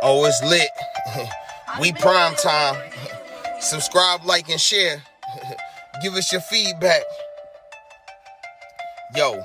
Oh, it's lit. We prime time. Subscribe, like, and share. Give us your feedback. Yo,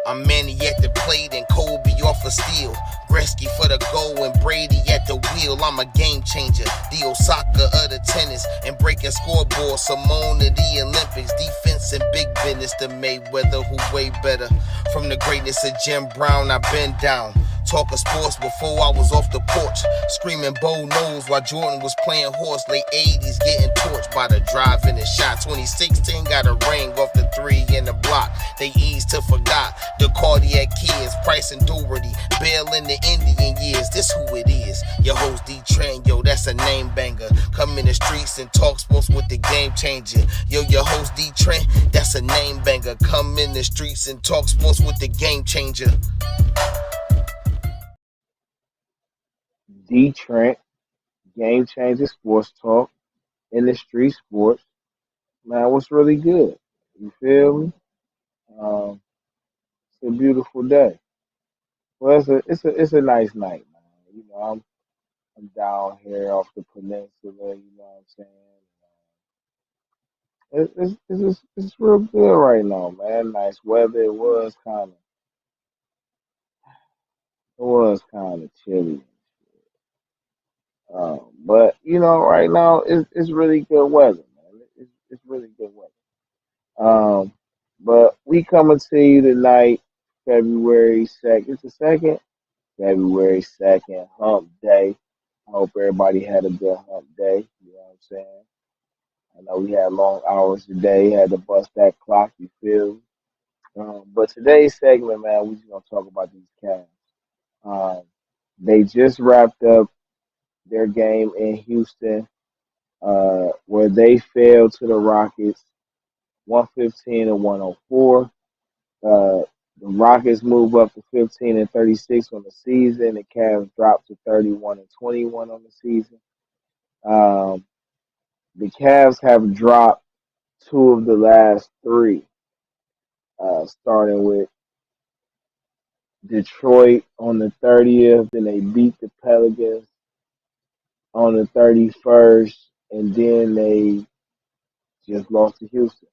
I'm Manny at the plate and Kobe off a steal. Gretzky for the goal and Brady at the wheel. I'm a game changer, the Osaka of the tennis, and breaking scoreboards. Simone of the Olympics, defense and big business. The Mayweather who way better. From the greatness of Jim Brown, I've been down. Talking sports before I was off the porch. Screaming Bo knows while Jordan was playing horse. Late 80s getting torched by the drive and the shot. 2016 got a ring off the three in the block. They eased to forgot the cardiac kids. Price and Doherty, Bell in the Indian years. This who it is. Your host DeeTrynt, yo, that's a name banger. Come in the streets and talk sports with the game changer. Yo, your host DeeTrynt, that's a name banger. Come in the streets and talk sports with the game changer. DeeTrynt, Game Changer Sports Talk, in the street sports. Man, what's really good? You feel me? Um, it's a beautiful day. Well, it's a nice night, man. I'm down here off the peninsula. You know what I'm saying? It's real good right now, man. Nice weather. It was kind of chilly. But right now it's really good weather, man. It's really good weather. But we coming to you tonight, February 2nd. It's the second, February 2nd, Hump Day. I hope everybody had a good Hump Day. You know what I'm saying? I know we had long hours today. Had to bust that clock. You feel? Me? But today's segment, man, we just gonna talk about these Cavs. Um, they just wrapped up their game in Houston, where they fell to the Rockets 115 and 104. Uh, the Rockets move up to 15 and 36 on the season. The Cavs dropped to 31 and 21 on the season. Um, the Cavs have dropped two of the last three, starting with Detroit on the 30th, then they beat the Pelicans on the 31st, and then they just lost to Houston.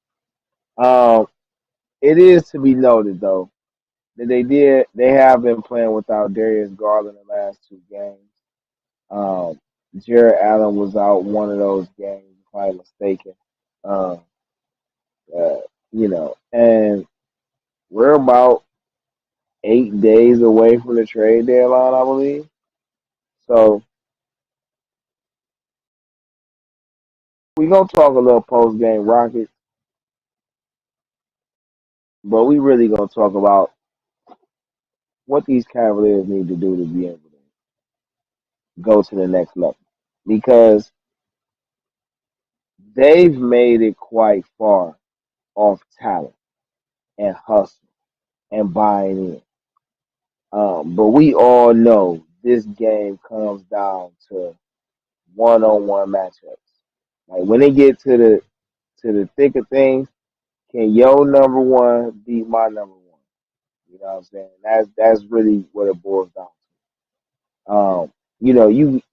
Um, it is to be noted though that they have been playing without Darius Garland the last two games. Um, Jared Allen was out one of those games, if I'm mistaken. Um, uh, and we're about 8 days away from the trade deadline, I believe. So we're gonna talk a little post game Rockets, but we really gonna talk about what these Cavaliers need to do to be able to go to the next level. Because they've made it quite far off talent and hustle and buying in. But we all know this game comes down to one-on-one matchups. Like when they get to the thick of things, can your number one beat my number one? You know what I'm saying? That's really what it boils down to.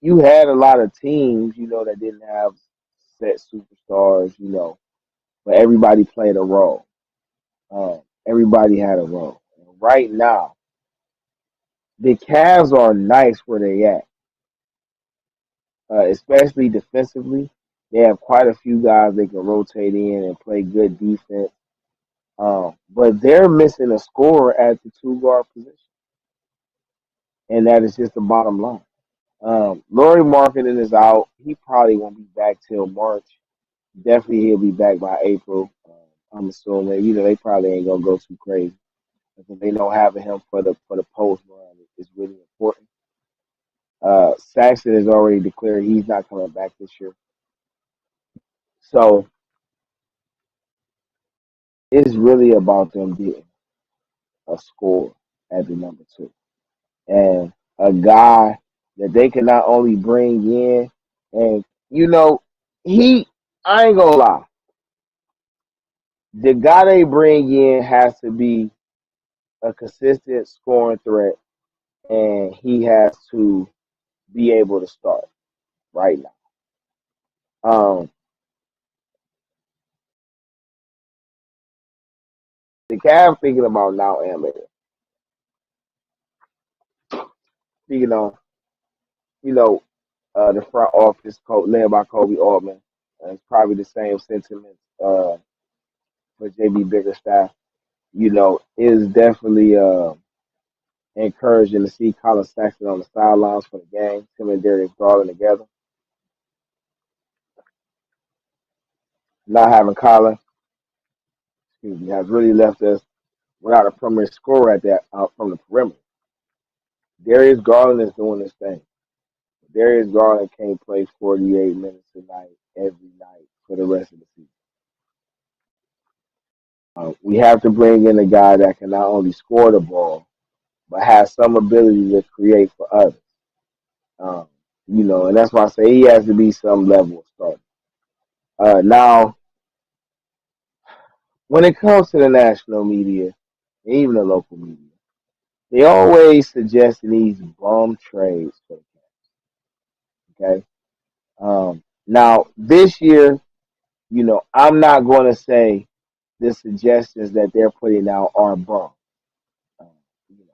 You had a lot of teams, that didn't have set superstars, but everybody played a role. Everybody had a role. And right now, the Cavs are nice where they at, especially defensively. They have quite a few guys they can rotate in and play good defense. But they're missing a scorer at the two guard position, and that is just the bottom line. Laurie Marketing is out. He probably won't be back till March. Definitely, he'll be back by April. I'm assuming. They probably ain't gonna go too crazy because they know having him for the post run is really important. Saxon has already declared he's not coming back this year, so it's really about them getting a score at the number two and a guy that they can not only bring in and he I ain't gonna lie, the guy they bring in has to be a consistent scoring threat and he has to be able to start right now. Um, the guy I'm thinking about now, speaking on, you know, the front office led by Kobe Altman. It's probably the same sentiments for JB Biggerstaff. Is definitely encouraging to see Colin Sexton on the sidelines for the game, him and Darius Garland together. Not having Colin, has really left us without a primary scorer at that from the perimeter. Darius Garland is doing this thing. Darius Garland can't play 48 minutes a night every night for the rest of the season. We have to bring in a guy that can not only score the ball, but has some ability to create for others. Um, and that's why I say he has to be some level of starter. Now, when it comes to the national media, and even the local media, they always suggest these bum trades for the Cavs. Okay. Now this year, I'm not going to say the suggestions that they're putting out are bum. Um, you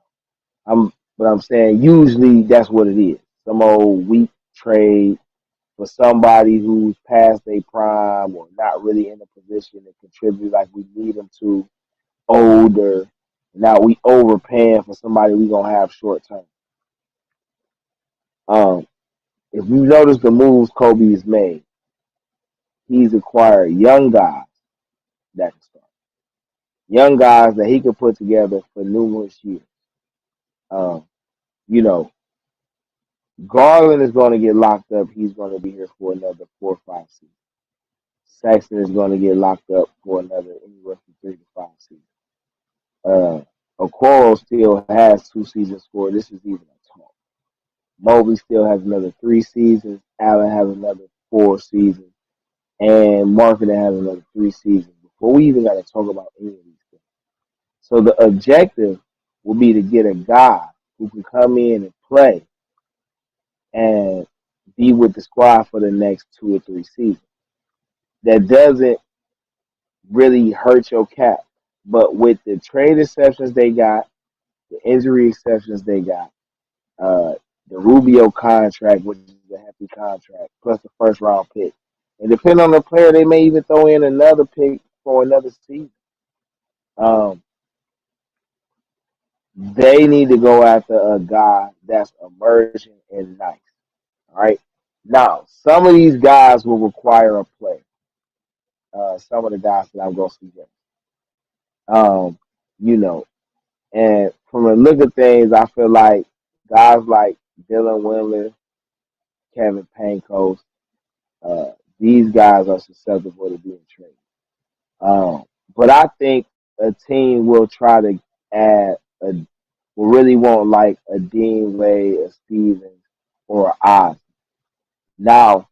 know, but I'm saying usually that's what it is. Some old weak trade for somebody who's past their prime or not really in a position to contribute like we need them to, older. Now we overpaying for somebody we gonna have short term. Um, if you notice the moves Kobe has made, he's acquired young guys that can start, young guys that he could put together for numerous years. Um, you know, Garland is going to get locked up. He's going to be here for another 4 or 5 seasons. Sexton is going to get locked up for another anywhere from 3 to 5 seasons. Okoro still has 2 seasons scored. This is even a talk. Mobley still has another 3 seasons. Allen has another 4 seasons. And Marketing has another 3 seasons before we even got to talk about any of these things. So the objective will be to get a guy who can come in and play and be with the squad for the next 2 or 3 seasons. That doesn't really hurt your cap. But with the trade exceptions they got, the injury exceptions they got, uh, the Rubio contract, which is a hefty contract, plus the first round pick. And depending on the player, they may even throw in another pick for another season. Um, they need to go after a guy that's emerging and nice. All right. Now, some of these guys will require a player. Some of the guys that I'm going to suggest. Um, you know, and from the look of things, I feel like guys like Dylan Windler, Kevin Pankos, these guys are susceptible to being traded. But I think a team will try to add will really want like a Dean Wade, a Stevens, or a Oz. Now,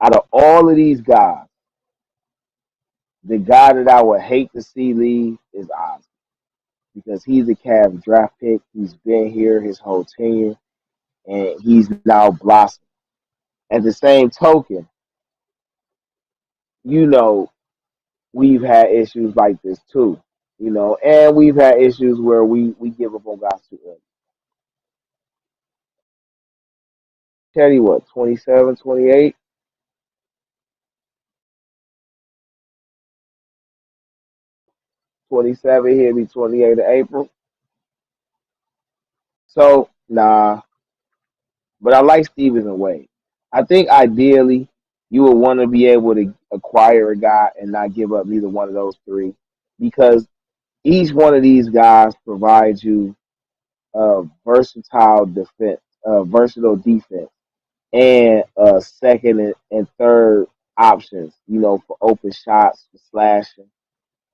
out of all of these guys, the guy that I would hate to see leave is Oz because he's a Cavs draft pick. He's been here his whole tenure, and he's now blossoming. At the same token, you know, we've had issues like this too, and we've had issues where we give up on guys too early. Teddy, what, 27, 28? 27, he'll be 28 in April. So, nah. But I like Stevens and Wade. I think ideally you would want to be able to acquire a guy and not give up neither one of those three because each one of these guys provides you a versatile defense, and second and third options, for open shots, for slashing,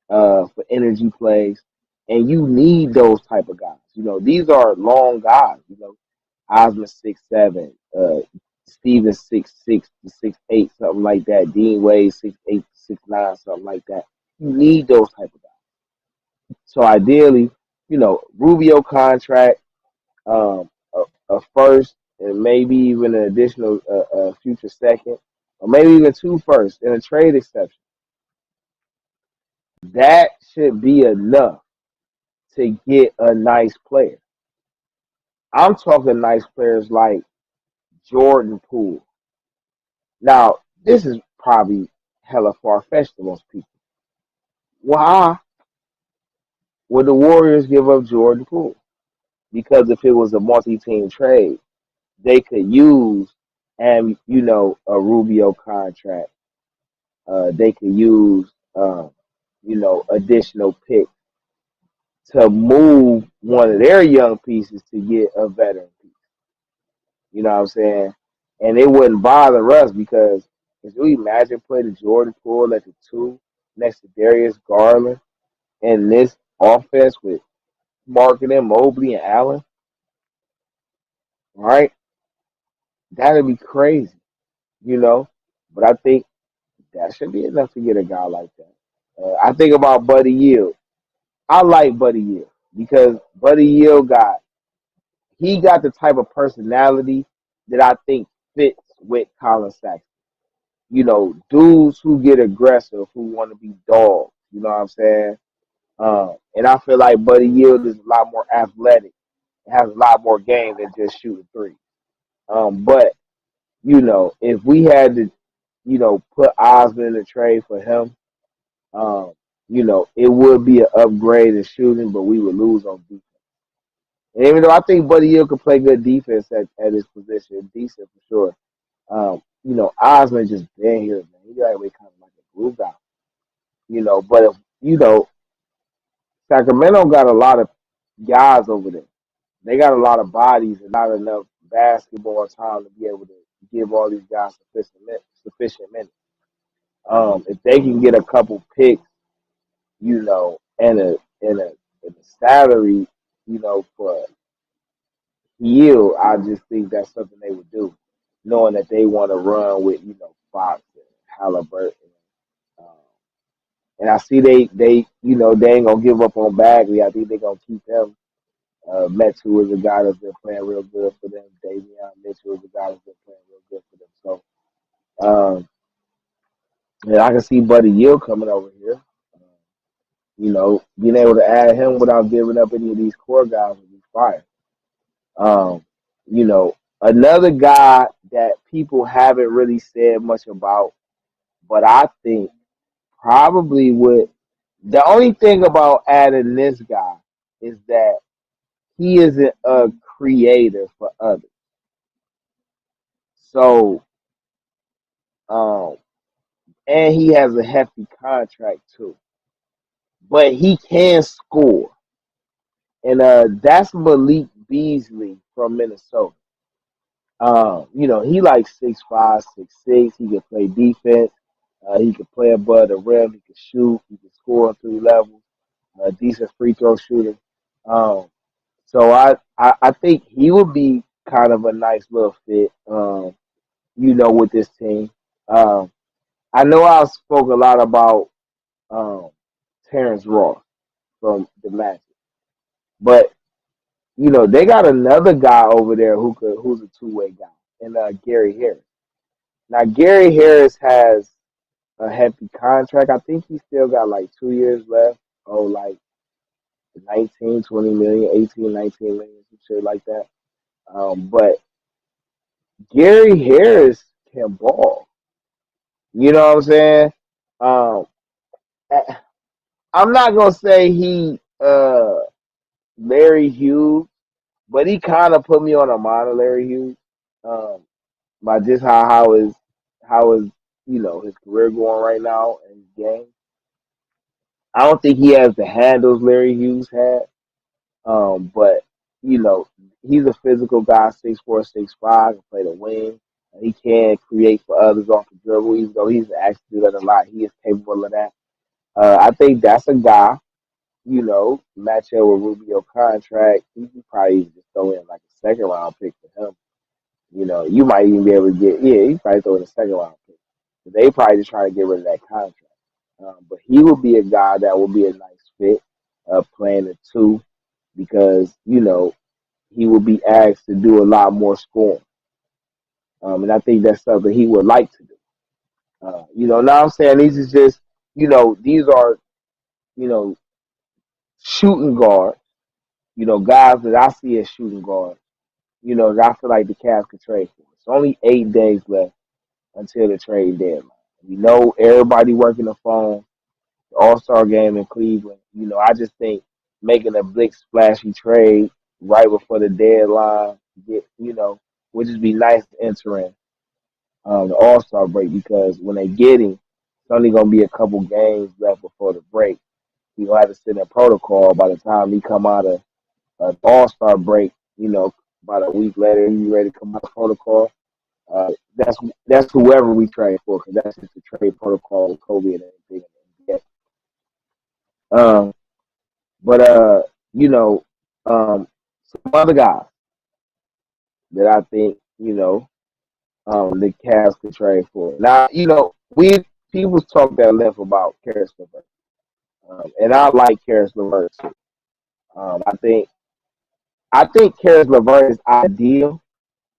for energy plays. And you need those type of guys. These are long guys. Osman 6'7", Stevens 6'6" to 6'8", something like that. Dean Wade 6'8" to 6'9", something like that. You need those type of guys. So ideally, Rubio contract, a first and maybe even an additional future second, or maybe even two firsts and a trade exception. That should be enough to get a nice player. I'm talking nice players like Jordan Poole. Now, this is probably hella far fetched to most people. Why would the Warriors give up Jordan Poole? Because if it was a multi-team trade, they could use and a Rubio contract. They could use additional picks to move one of their young pieces to get a veteran piece. You know what I'm saying? And it wouldn't bother us because could you imagine putting Jordan Poole at the two next to Darius Garland in this offense with Marketing, Mobley, and Allen? Right? That'd be crazy, you know? But I think that should be enough to get a guy like that. I think about Buddy Yield. I like Buddy Yield because Buddy Yield got the type of personality that I think fits with Colin Sexton. Dudes who get aggressive, who want to be dogs. You know what I'm saying? And I feel like Buddy Yield is a lot more athletic, has a lot more game than just shooting three. But if we had to, put Osman in the trade for him, it would be an upgrade in shooting, but we would lose on defense. And even though I think Buddy Hield can play good defense at his position, decent for sure. Osman just been here, man. He got to be kind of like a glue guy. But if Sacramento got a lot of guys over there. They got a lot of bodies and not enough basketball time to be able to give all these guys sufficient minutes. If they can get a couple picks, and a salary, for Hield, I just think that's something they would do, knowing that they want to run with Fox and Halliburton. Um, and I see they ain't gonna give up on Bagley. I think they're gonna keep him. Metu is a guy that's been playing real good for them. Davion Mitchell is a guy that's been playing real good for them. So, and I can see Buddy Yield coming over here. Being able to add him without giving up any of these core guys would be fire. Another guy that people haven't really said much about, but I think probably would. The only thing about adding this guy is that he isn't a creator for others. So, um, and he has a hefty contract too, but he can score, and that's Malik Beasley from Minnesota. He like 6'5", 6'6". He can play defense. He can play above the rim. He can shoot. He can score on three levels. A decent free throw shooter. Um, so I think he would be kind of a nice little fit. With this team. Um, I know I spoke a lot about um, Terrence Ross from the Magic, but they got another guy over there who's a two-way guy, and Gary Harris. Now Gary Harris has a hefty contract. I think he still got like 2 years left. Oh, like 19, 20 million, 18, 19 million, some shit like that. But Gary Harris can ball. You know what I'm saying? Um, I- I'm not gonna say he Larry Hughes, but he kind of put me on a model Larry Hughes. Um, by just how is his career going right now in his game. I don't think he has the handles Larry Hughes had. But you know, he's a physical guy, 6'4", 6'5", can play the wing. And he can create for others off the dribble, even though he's actually do that a lot. He is capable of that. I think that's a guy, match up with Rubio contract. He could probably just throw in like a second round pick for him. You might even be able to he probably throw in a second round pick. But they probably just try to get rid of that contract. But he would be a guy that would be a nice fit, playing the two, because he would be asked to do a lot more scoring. And I think that's something he would like to do. Now I'm saying these is just, these are, you know, shooting guards, guys that I see as shooting guards, that I feel like the Cavs could trade for. It's only 8 days left until the trade deadline. We know everybody working the phone, the All-Star game in Cleveland. I just think making a big splashy trade right before the deadline, would just be nice to enter in the All-Star break because when they get him, it's only going to be a couple games left before the break. He gonna have to sit in protocol by the time he come out of All-Star break. About a week later, he ready to come out of protocol. Uh, that's that's whoever we trade for because that's just the trade protocol with Kobe and everything. Yeah. Um, but some other guys that I think the Cavs could trade for. Now, we people talk that left about Karis LeVert, and I like Karis LeVert too. Um, I think I think Karis LeVert is ideal,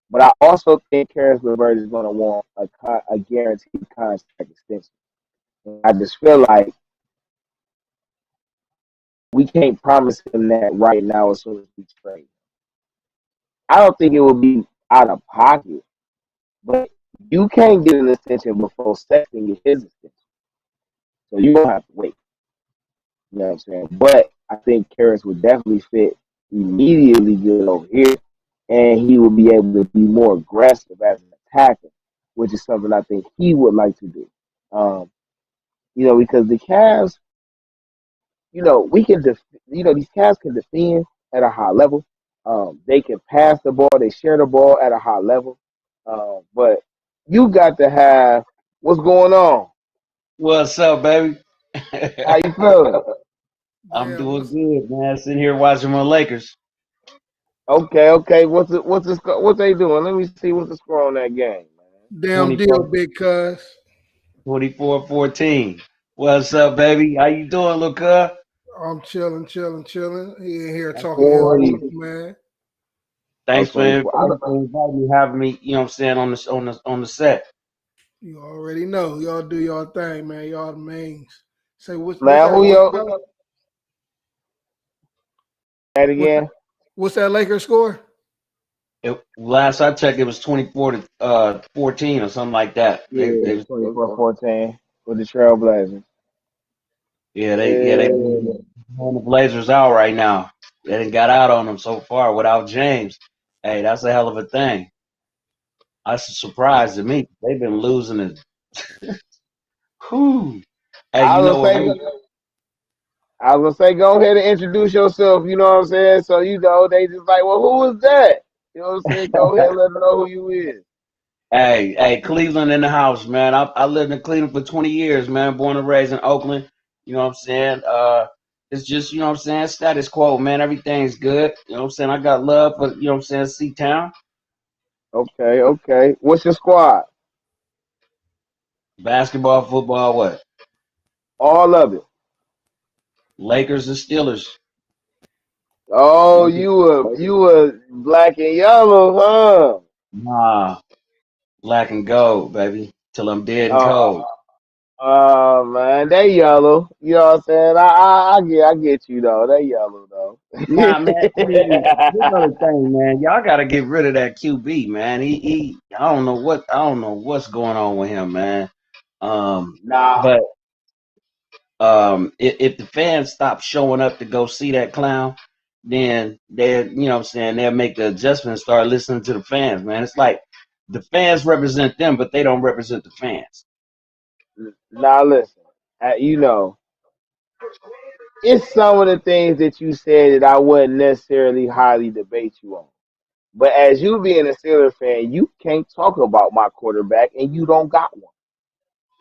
but I also think Karis LeVert is going to want a guaranteed contract extension. I just feel like we can't promise him that right now as soon as we trade. I don't think it would be out of pocket, but you can't get an extension before Sexton get his extension. So you don't have to wait. You know what I'm saying? But I think Karras would definitely fit immediately good over here, and he would be able to be more aggressive as an attacker, which is something I think he would like to do. Um, because the Cavs, we can, these Cavs can defend at a high level. They can pass the ball, they share the ball at a high level. But you got to have what's going on. What's up, baby? How you feeling? I'm Yeah, doing good, man. Sitting here watching my Lakers. Okay. What's they doing? Let me see what's the score on that game, man. damn deal, 24, big cuz. 24-14. What's up, baby? How you doing, Luca? I'm chilling. He in here That's talking good, his Forty. stuff, buddy. man. Thanks, Okay. man. Thanks for inviting me, having me. You know what I'm saying on the set. You already know. Y'all do y'all thing, man. Y'all the mains. Say what's Man, that? who yo? That What's again? what's that Lakers score? Last I checked, it was 24 to 14 or something like that. They Yeah, was 24-14 with the Trailblazers. they Uh, blowing the Blazers out right now. They done got out on them so far without James. Hey, that's a hell of a thing. That's a surprise to me. They've been losing it. Whew. Hey, I you was know what? gonna say, go ahead and introduce yourself. You know what I'm saying? So they just like, well, who is that? You know what I'm saying? Go ahead and let them know who you is. Hey, Cleveland in the house, man. I lived in Cleveland for 20 years, man. Born and raised in Oakland. You know what I'm saying? It's just, you know what I'm saying, status quo, man. Everything's good. You know what I'm saying? I got love for, you know what I'm saying, C-Town. Okay. What's your squad? Basketball, football, what? All of it. Lakers and Steelers. Oh, Lakers. you were black and yellow, huh? Nah, black and gold, baby. Till I'm dead and Oh, cold. man, they yellow. You know what I'm saying? I get you though. They yellow though. Nah, man. I mean, this other thing, man. Y'all got to get rid of that QB, man. I don't know what's going on with him, man. Um, Nah, but if the fans stop showing up to go see that clown, then you know what I'm saying, they'll make the adjustment and start listening to the fans, man. It's like the fans represent them, but they don't represent the fans. listen. It's some of the things that you said that I wouldn't necessarily highly debate you on. But as you being a Steelers fan, you can't talk about my quarterback and you don't got one.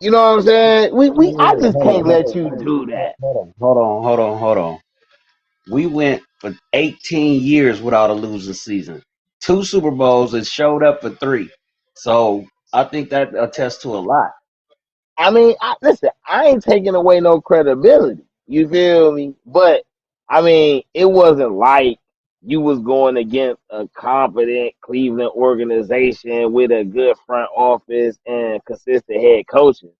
You know what I'm saying? I just can't let you do that. Hold on. We went for 18 years without a losing season. Two Super Bowls and showed up for three. So I think that attests to a lot. I mean, listen, I ain't taking away no credibility. You feel me? But I mean, it wasn't like you was going against a competent Cleveland organization with a good front office and consistent head coaching.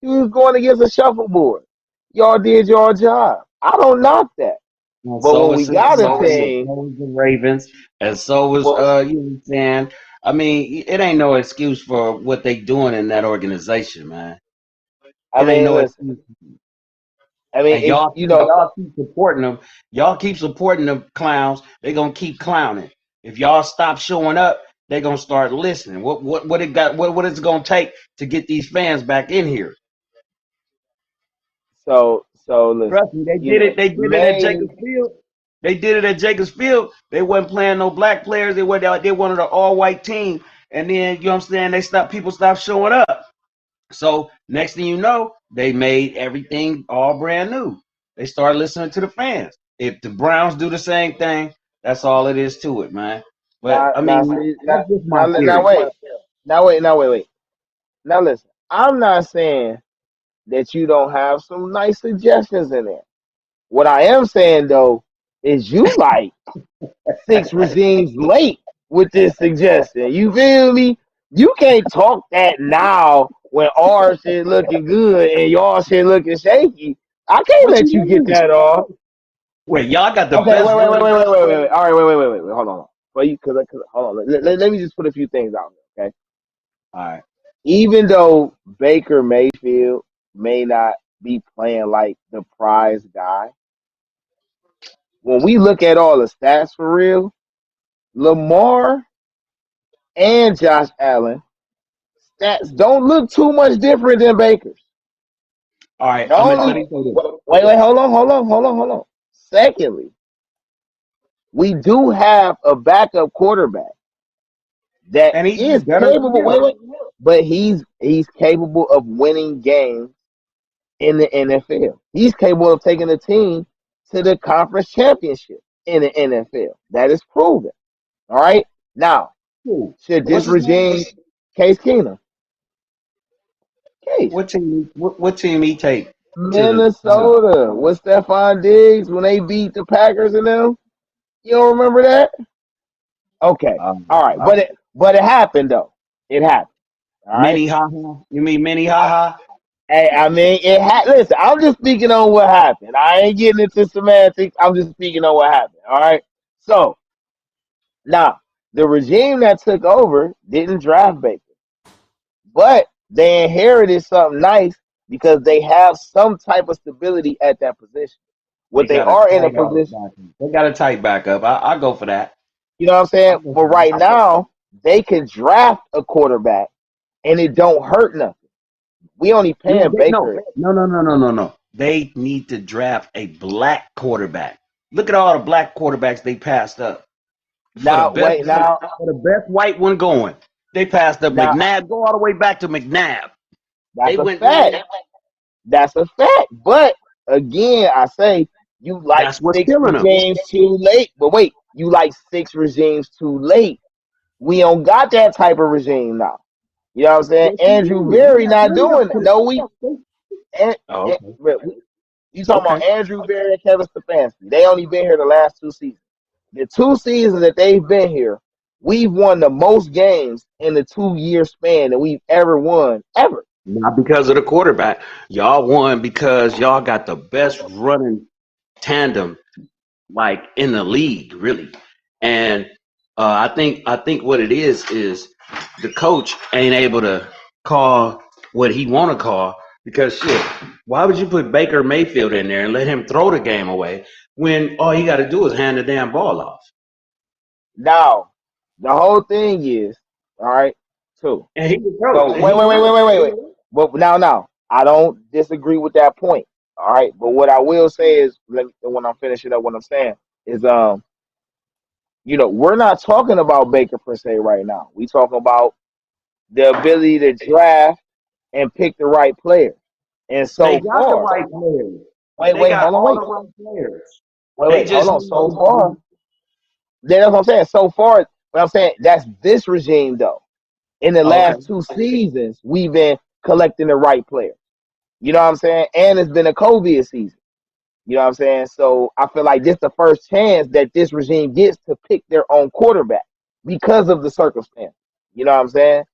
You was going against a shuffleboard. Y'all did your job. I don't knock that. And But so when we was got a Cincinnati, team, so was the Ravens, and so was well, you know what I'm saying? I mean, it ain't no excuse for what they doing in that organization, man. I It ain't mean, no listen. excuse. I mean, And if y'all you know, y'all keep supporting them. Y'all keep supporting the clowns. They gonna keep clowning. If y'all stop showing up, they gonna start listening. What it's gonna take to get these fans back in here? so listen. Trust me, they You did know, it. They did it at maybe Jacobs Field. They did it at Jacobs Field. They wasn't playing no black players. They wanted an all white team. And then you know what I'm saying, people stopped showing up. So next thing you know, they made everything all brand new. They started listening to the fans. If the Browns do the same thing, that's all it is to it, man. But now I now mean, see that's just my now theory. wait. Wait. Now listen. I'm not saying that you don't have some nice suggestions in there. What I am saying though is you like six regimes late with this suggestion. You feel me? You can't talk that now when our shit looking good and y'all shit looking shaky. I can't What you let you get mean? that off. Wait, y'all got the Okay, best running. wait. All right, wait. Hold on. Well, cause hold on. Let me just put a few things out there, okay? All right. Even though Baker Mayfield may not be playing like the prize guy, when we look at all the stats for real, Lamar and Josh Allen stats don't look too much different than Baker's. All right. The Let only me say this. hold on. Secondly, we do have a backup quarterback that And he's is better than capable. him. But he's capable of winning games in the NFL. He's capable of taking a team to the conference championship in the NFL. That is proven. All right. Now, Who? should this What's his name? regime Case Keenum? Case. What team he take to the Minnesota with Stephon Diggs when they beat the Packers and them. You don't remember that? Okay. All right. uh, But it happened though. It happened. All right. Mini haha? You mean mini haha? Hey, I mean, listen, I'm just speaking on what happened. I ain't getting into semantics. I'm just speaking on what happened. All right. So now the regime that took over didn't draft Baker, but they inherited something nice because they have some type of stability at that position. What They they got a are in a tight position, backup. They got a tight backup. I go for that. you know what I'm saying? I go But for that. right now, they can draft a quarterback and it don't hurt nothing. We only No, paying Baker. no. They need to draft a black quarterback. Look at all the black quarterbacks they passed up Now, wait, now, for the best white one going. They passed up now, McNabb. Go all the way back to McNabb. They that's a went, fact. man. That's a fact. But again, I say you like That's what's six killing them. regimes too late. But wait, you like six regimes too late. We don't got that type of regime now. You know what I'm saying? Yes, you Andrew do. Berry not doing it. No, Oh, okay. you talking about Okay. Andrew Berry and Kevin Stefanski. They only been here the last 2 seasons. The 2 seasons that they've been here, we've won the most games in the 2 year span that we've ever won, ever. Not because of the quarterback. Y'all won because y'all got the best running tandem like in the league, really. And I think what it is the coach ain't able to call what he want to call because shit. Why would you put Baker Mayfield in there and let him throw the game away when all he got to do is hand the damn ball off? Now, the whole thing is, all right, too. And he can throw. So And he can throw. wait. But now, I don't disagree with that point. All right, but what I will say is, when I'm finishing up, what I'm saying is, we're not talking about Baker per se right now. We talking about the ability to draft and pick the right player. And They so got the far, right players. They wait, got hold on, all the right players. They hold just on. need So far, that's what I'm saying. So far, what I'm saying, that's this regime though. In the okay. last 2 seasons, we've been collecting the right players. You know what I'm saying? And it's been a COVID season. You know what I'm saying? So I feel like this the first chance that this regime gets to pick their own quarterback because of the circumstance. You know what I'm saying?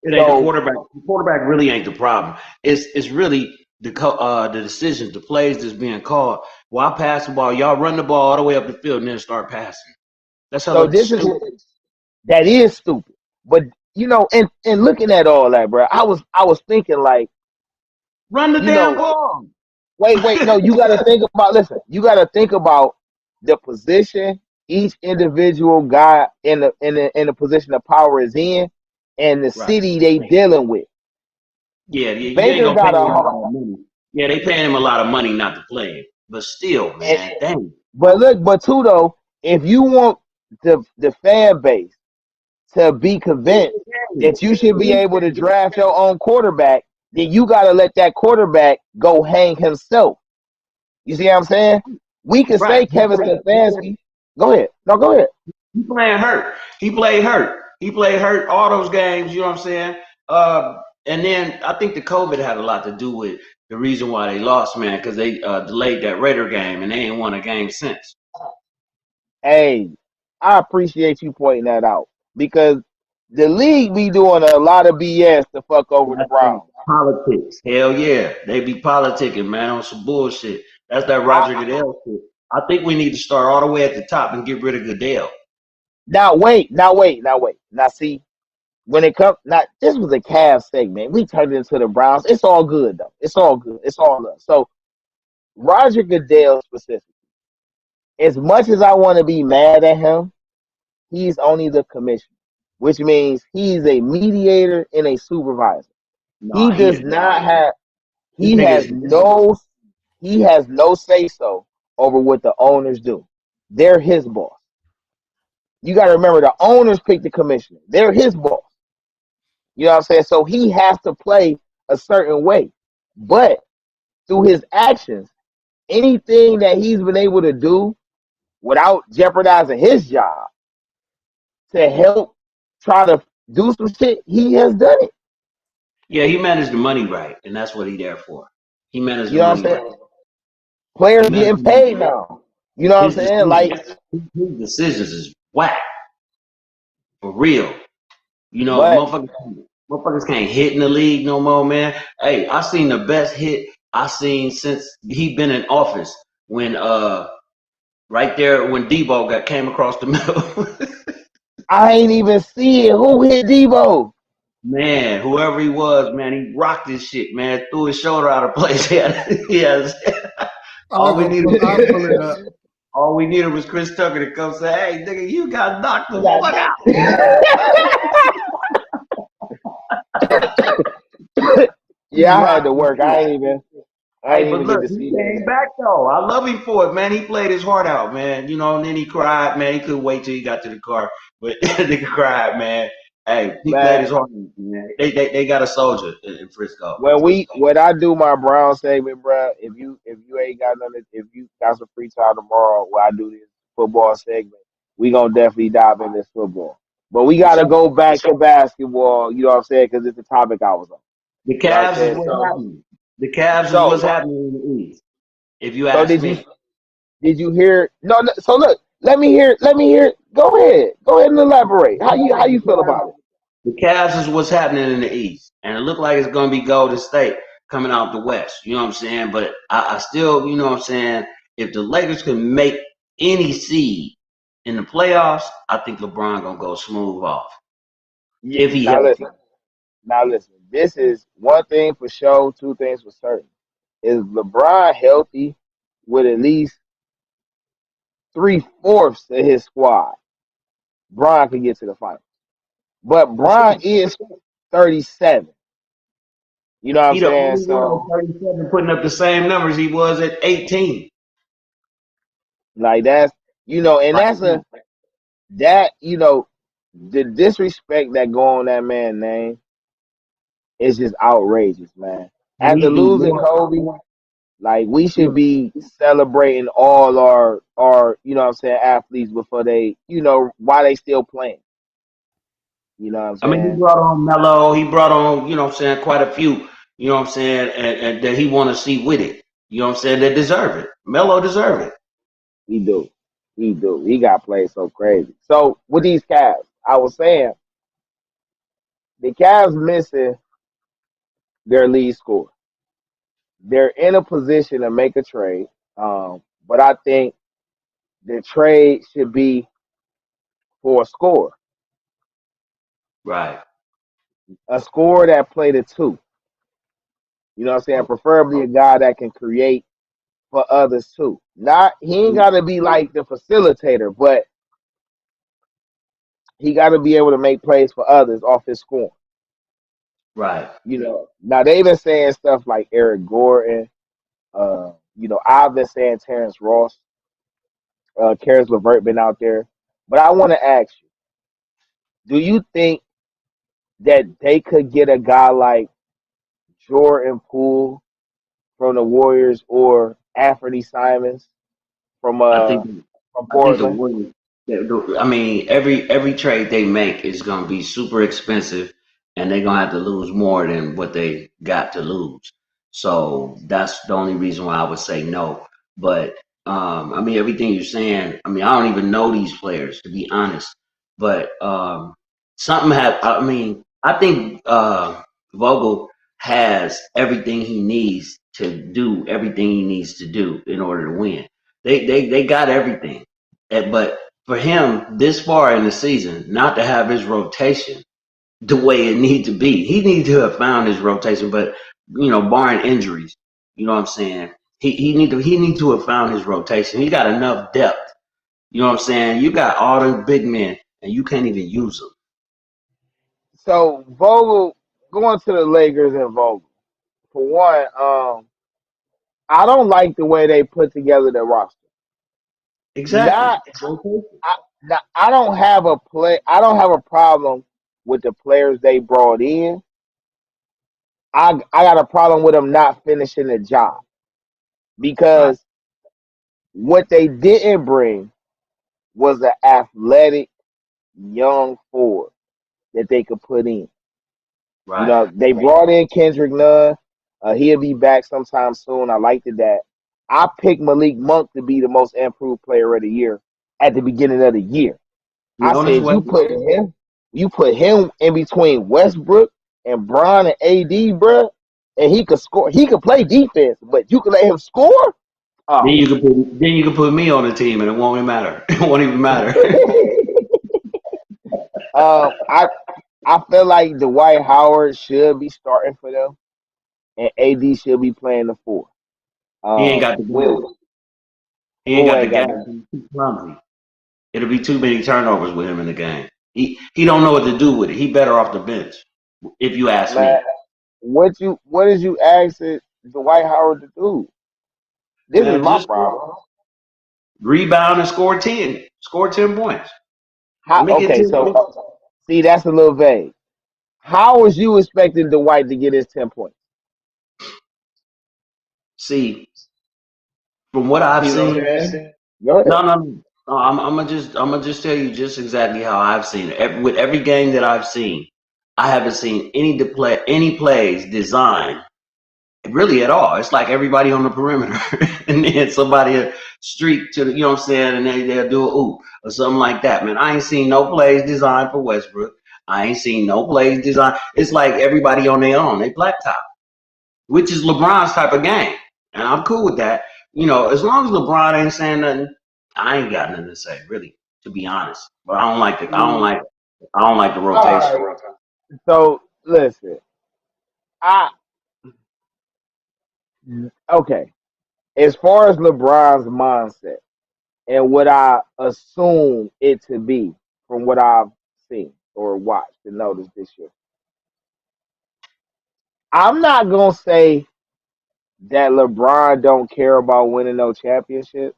It ain't the So quarterback. The quarterback really ain't the problem. It's really the decisions, the plays that's being called. Well, I pass the ball, y'all run the ball all the way up the field and then start passing. That's so hella this is stupid. that is stupid. But and looking at all that, bro, I was thinking like, Run the you damn know, ball. wait, no, you got to think about. Listen, you got to think about the position each individual guy in the position of power is in, and the Right. city they dealing with. Yeah, you ain't Baker gonna pay got him a a lot home, of money. Yeah, they paying him a lot of money not to play him. But still, and, man, dang. but look, but too though, if you want the fan base to be convinced that you should be able to draft your own quarterback, then you got to let that quarterback go hang himself. You see what I'm saying? We can Right. say Kevin Stefanski. Go ahead. No, go ahead. He playing hurt. He played hurt. He played hurt all those games, you know what I'm saying? And then I think the COVID had a lot to do with the reason why they lost, man, because they delayed that Raider game and they ain't won a game since. Hey, I appreciate you pointing that out because the league be doing a lot of BS to fuck over the That's that Browns. politics. Hell yeah. They be politicking, man, on some bullshit. That's that I, Roger Goodell shit. I think we need to start all the way at the top and get rid of Goodell. now wait. Now see, when it comes, now this was a Cavs segment. We turned it into the Browns. It's all good though. It's all good. It's all love. So Roger Goodell specifically, as much as I want to be mad at him, he's only the commissioner, which means he's a mediator and a supervisor. No, He he does is. not have This he nigga has is. no say so over what the owners do. They're his boss. You got to remember the owners pick the commissioner. They're his boss. You know what I'm saying? So he has to play a certain way. But through his actions, anything that he's been able to do without jeopardizing his job to help try to do some shit, he has done it. Yeah, he managed the money right, and that's what he there for. He managed You the know what I'm money right. saying? He Players managed getting paid now. You know what I'm his saying? decisions. Like, His decisions is whack for real. You know, but motherfuckers can't hit in the league no more, man. Hey, I seen the best hit I seen since he been in office when right there when Debo got came across the middle. I ain't even see it. Who hit Debo? Man, whoever he was, man, he rocked this shit, man. Threw his shoulder out of place. Yes. all we needed I'll pull it up. all we needed was Chris Tucker to come say, "Hey, nigga, you got knocked the fuck out." Yeah, I had to Rocked this work. shit. I Hey, ain't but even get look, to he see came that. back though. I love him for it, man. He played his heart out, man. You know, and then he cried, man. He couldn't wait till he got to the car, but nigga cried, man. Hey, he played Man, his heart out, man. They got a soldier in Frisco. when I do my Brown segment, bro, if you ain't got nothing, if you got some free time tomorrow, where I do this football segment, we gonna definitely dive in this football. But we For gotta sure. go back to basketball. You know what I'm saying? Because it's the topic I was on. The You know what I'm Cavs is saying? what's happening. The Cavs is what's So, happening in the East. If you so ask me, did you hear? No. So look, let me hear. Go ahead and elaborate. How you feel about it? the Cavs is what's happening in the East, and it looked like it's going to be Golden State coming out the West. You know what I'm saying? But I still, you know what I'm saying. If the Lakers can make any seed in the playoffs, I think LeBron gonna go smooth off Yeah. if he Now healthy. listen. Now listen. This is one thing for sure. Two things for certain. Is LeBron healthy with at least 3/4 of his squad? Bron could get to the final. But For Bron sure. is 37. You know what I'm He the saying? only one So at 37 putting up the same numbers he was at 18. like that's and Right. that's that the disrespect that go on that man's name is just outrageous, man. And After he do losing more. Kobe, like we Yeah. should be celebrating all our you know what I'm saying athletes before they why they still playing. You know what I'm I mean, he saying? brought on Melo. He brought on, you know what I'm saying, quite a few, you know what I'm saying, and that he want to see with it. You know what I'm saying? They deserve it. Melo deserve it. He do. He do. He got played so crazy. So with these Cavs, I was saying the Cavs missing their lead scorer. They're in a position to make a trade, but I think the trade should be for a scorer, Right. a scorer that played a two. You know what I'm saying? Okay. Preferably a guy that can create for others too. Not he ain't got to be like the facilitator, but he got to be able to make plays for others off his scoring. Right. You know, now they've been saying stuff like Eric Gordon. I've been saying Terrence Ross, Karis LeVert been out there, but I want to ask you: do you think that they could get a guy like Jordan Poole from the Warriors or Anthony Simons from I think I think the Portland? Warriors. I mean, every trade they make is going to be super expensive, and they're going to have to lose more than what they got to lose. So that's the only reason why I would say no. But I mean, everything you're saying. I mean, I don't even know these players to be honest. But something have. I mean, I think Vogel has everything he needs to do everything he needs to do in order to win. They got everything. But for him, this far in the season, not to have his rotation the way it need to be, he needs to have found his rotation. But barring injuries, you know what I'm saying. He need to have found his rotation. He got enough depth. You know what I'm saying. You got all the big men, and you can't even use them. So Vogel going to the Lakers and Vogel for one. I don't like the way they put together the roster. Exactly. Not, I don't have a play. I don't have a problem with the players they brought in. I got a problem with them not finishing the job Right. because what they didn't bring was an athletic young forward that they could put in. You Right. know, they brought in Kendrick Nunn. He'll be back sometime soon. I liked it that. I picked Malik Monk to be the most improved player of the year at the beginning of the year. He I on his said way. you put him in between Westbrook and Bron and AD, bruh, and he could score. He could play defense, but you could let him score. Then Oh, you can put me on the team, and it won't even matter. It won't even matter. um, I I feel like Dwight Howard should be starting for them, and AD should be playing the four. He ain't got the gas. Will He ain't who got the ain't got gas. the He's too clumsy. It'll be too many turnovers with him in the game. He don't know what to do with it. He better off the bench, if you ask man? me. What did you ask it Dwight Howard to do? This is Man, my just problem. rebound and score 10. Score 10 points. How Let me get okay, 10 so points. see that's a little vague. How was you expecting Dwight to get his 10 points? See, from what I've See what I'm seen, saying? Go no, ahead. no, no. I'm gonna just tell you just exactly how I've seen it. With every game that I've seen, I haven't seen any plays designed really at all. It's like everybody on the perimeter, and then somebody streak to the, you know what I'm saying, and they'll do a oop or something like that. Man, I ain't seen no plays designed for Westbrook. I ain't seen no plays designed. It's like everybody on their own. They blacktop, which is LeBron's type of game, and I'm cool with that. As long as LeBron ain't saying nothing, I ain't got nothing to say, really, to be honest. But I don't like the, I don't like the All rotation. right. So listen, I okay. As far as LeBron's mindset and what I assume it to be from what I've seen or watched and noticed this year, I'm not gonna say that LeBron don't care about winning no championship,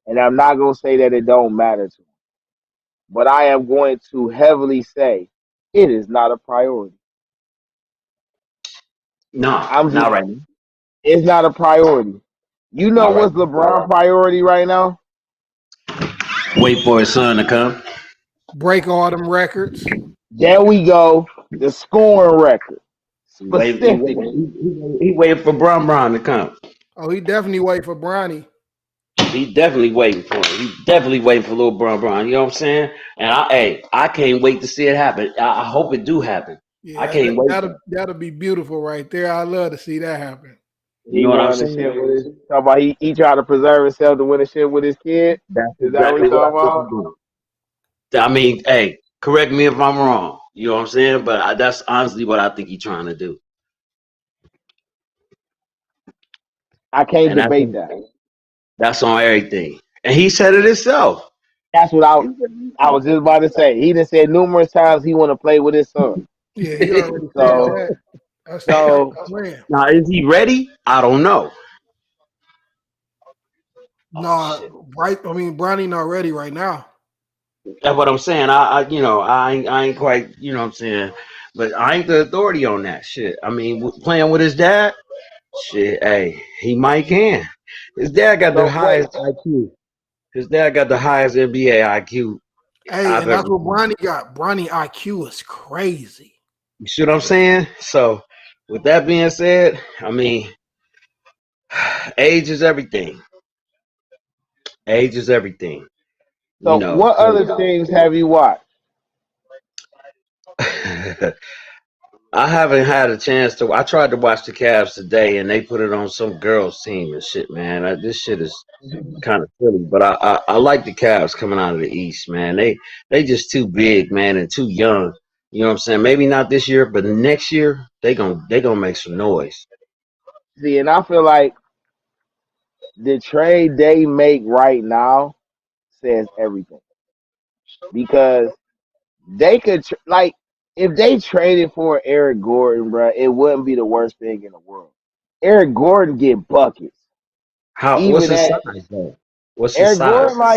and I'm not gonna say that it don't matter to him. But I am going to heavily say it is not a priority. No, I'm not just right now. it's not a priority. You know Not right what's now. LeBron priority right now? Wait for his son to come. Break all them records. There we go. The scoring record. He wait, he wait, Specifically. he waited for Bron to come. Oh, he definitely wait for Bronny. He definitely waiting for him. He definitely waiting for little Bron. You know what I'm saying? And I can't wait to see it happen. I hope it do happen. I Yeah, can't wait. that'll be beautiful right there. I love to see that happen. You He know what I'm won the saying? shit with his. Talking about he tried to preserve himself to win a shit with his kid. That's Is that what he exactly what I talking think about? he do. I mean, hey, correct me if I'm wrong. You know what I'm saying? But that's honestly what I think he's trying to do. I can't And debate that. that's on everything. And he said it himself. That's what I was just about to say. He done said numerous times he want to play with his son. Yeah, he already said So that. That's so the plan. Now, is he ready? I don't know. No, Shit. right? I mean, Bronny not ready right now. That's what I'm saying. I ain't quite, you know what I'm saying? But I ain't the authority on that shit. I mean, playing with his dad, shit, hey, he might can. His dad got the so wait. highest IQ. His dad got the highest NBA IQ Hey, I've and that's ever what seen. Bronny got. Bronny IQ is crazy. You see what I'm saying? So, with that being said, I mean, age is everything. Age is everything. You So know. what other things have you watched? I haven't had a chance to. I tried to watch the Cavs today, and they put it on some girls' team and shit, man. This shit is kind of silly, but I like the Cavs coming out of the East, man. They just too big, man, and too young. You know what I'm saying? Maybe not this year, but next year they gonna make some noise. See, and I feel like the trade they make right now says everything because they could like if they traded for Eric Gordon, bro, it wouldn't be the worst thing in the world. Eric Gordon get buckets. What's Even his at size though? What's his Eric size?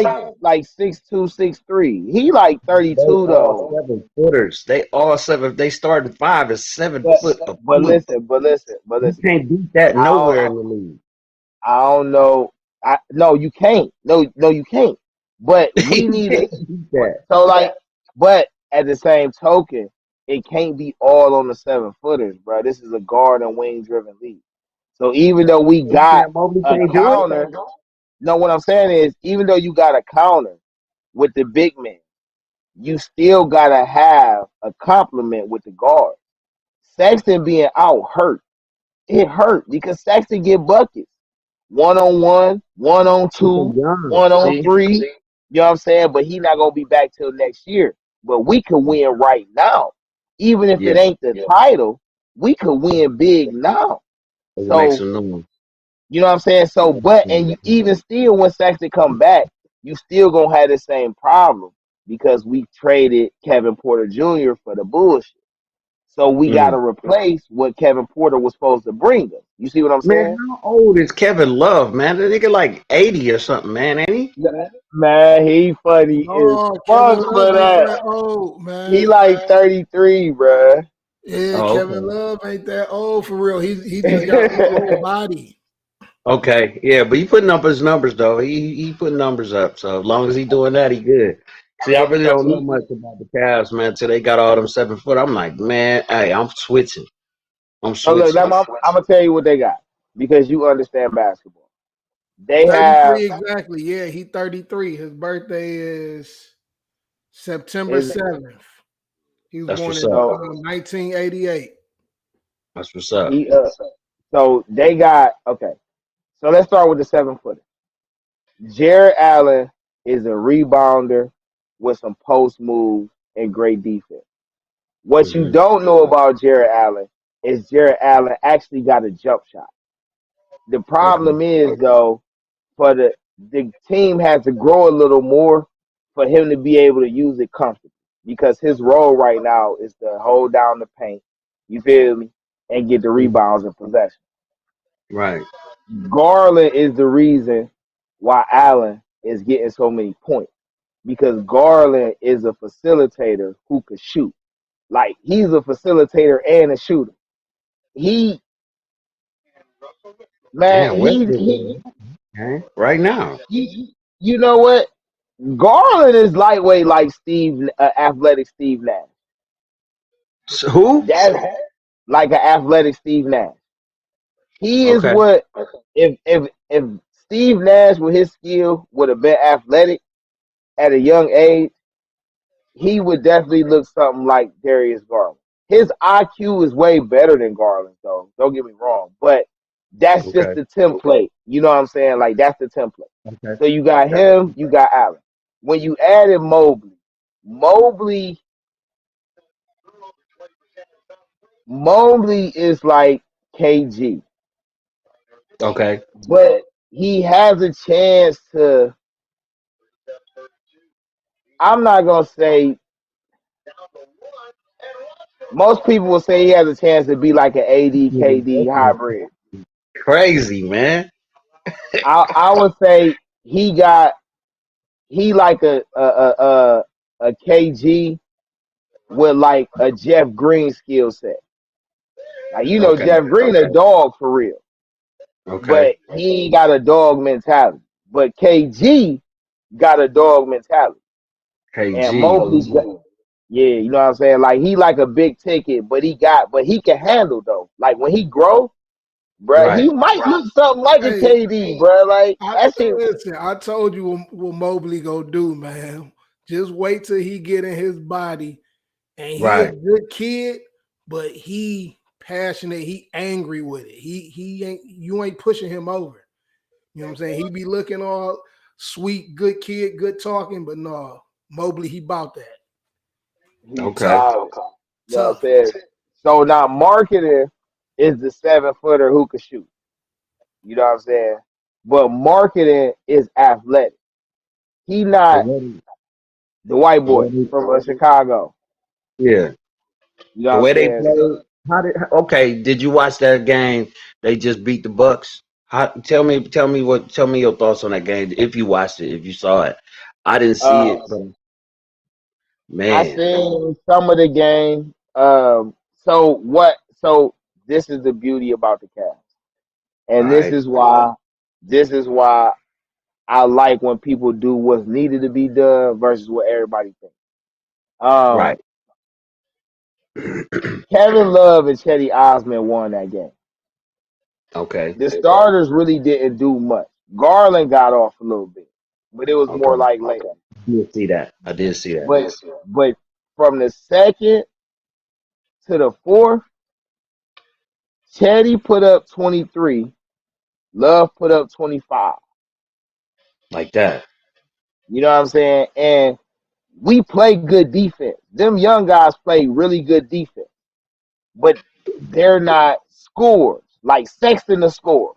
Gordon like 6'2", 6'3". He like They 32 all though. 7 footers. They all seven. If they started five, is 7 foot a But piece. You listen. can't beat that I nowhere in don't the league. I don't know. I no, you can't. No, you can't. But we You need can't it. beat that. So like, but at the same token, it can't be all on the 7 footers, bro. This is a guard and wing driven league. So even though we You got saying Mobley a can't do it? counter, no, what I'm saying is even though you got a counter with the big man, you still gotta have a complement with the guard. Sexton being out hurt. It hurt because Sexton get buckets. 1-on-1, one on He's so two, young. 1-on-3. You know what I'm saying? But he not gonna be back till next year. But we could win right now. Even if Yeah, it ain't the title, we could win big now. they can make So some noise. you know what I'm saying? So but and you even still when Sexton come back, you still gonna have the same problem because we traded Kevin Porter Jr. for the bullshit. So we gotta Mm. replace what Kevin Porter was supposed to bring us. You see what I'm Man, saying? how old is Kevin Love, man? The nigga like 80 or something, man, ain't he? Man, he funny as No, Kevin fuck Love for ain't that. that old, He man. like 33, bruh. Yeah, Oh, Kevin okay. Love ain't that old for real. He just got an old body. Okay, yeah, but he putting up his numbers though. He putting numbers up. So as long as he doing that, he good. See, I really don't know much about the Cavs, man. Till they got all them 7 foot. I'm like, man, hey, I'm switching. I'm So look, switching. I'm gonna tell you what they got because you understand basketball. They have 33 exactly. Yeah, he 33. His birthday is September is 7th. He was That's born what's in up. so 1988. That's what's up. he so they got okay. So let's start with the 7 footer. Jared Allen is a rebounder with some post moves and great defense. What you Hmm. don't know about Jared Allen is Jared Allen actually got a jump shot. The Okay. problem is though, for the team has to grow a little more for him to be able to use it comfortably because his role right now is to hold down the paint. You feel me? And get the Mhm. rebounds and possession. Right. Garland is the reason why Allen is getting so many points because Garland is a facilitator who could shoot. Like he's a facilitator and a shooter. He man, Damn, Westbrook doing that, okay? Right now. you know what? Garland is lightweight like athletic Steve Nash. So, who? That's like an athletic Steve Nash. He is Okay. what if Steve Nash with his skill would have been athletic at a young age, he would definitely look something like Darius Garland. His IQ is way better than Garland, though. Don't get me wrong, but that's just Okay. the template. You know what I'm saying? Like that's the template. Okay. So you got him, you got Allen. When you added Mobley, Mobley is like KG, Okay. but he has a chance to. I'm not gonna say most people will say he has a chance to be like an AD KD hybrid. Crazy, man. I would say he like a KG with like a Jeff Green skill set. Like Okay. Jeff Green a dog for real, Okay. but he ain't got a dog mentality. But KG got a dog mentality, and KG. Mobley got, yeah, you know what I'm saying. Like he like a big ticket, but he can handle though. Like when he grow, bruh, he Right. might look something like a Hey, KD, bruh. Like that shit. listen, I told you what Mobley go do, man. Just wait till he get in his body, and he a Right. good kid, but he passionate. He angry with it. He ain't you ain't pushing him over. You know what I'm saying? He be looking all sweet, good kid, good talking, but no, Mobley, he bout that He Okay. violent. You know what I'm tough. saying? So now marketing is the 7-footer who can shoot. You know what I'm saying? But marketing is athletic. He The not way, the white the boy way they, from Chicago. yeah. You know The what I'm way they saying? play. Okay, did you watch that game? They just beat the Bucks. Tell me your thoughts on that game. If you watched it, if you saw it. I didn't see Uh, it, but I man, seen some of the game. So what? So this is the beauty about the cast, and right, this is why I like when people do what's needed to be done versus what everybody thinks. right. Um, Kevin Love and Chetty Osman won that game. Okay, The starters really didn't do much. Garland got off a little bit, but it was more okay. like later. I did see that. I did see that. But from the second to the fourth, Chetty put up 23. Love put up 25. Like that. You know what I'm saying? And we play good defense. Them young guys play really good defense, but they're not scores. Like Sexton the score.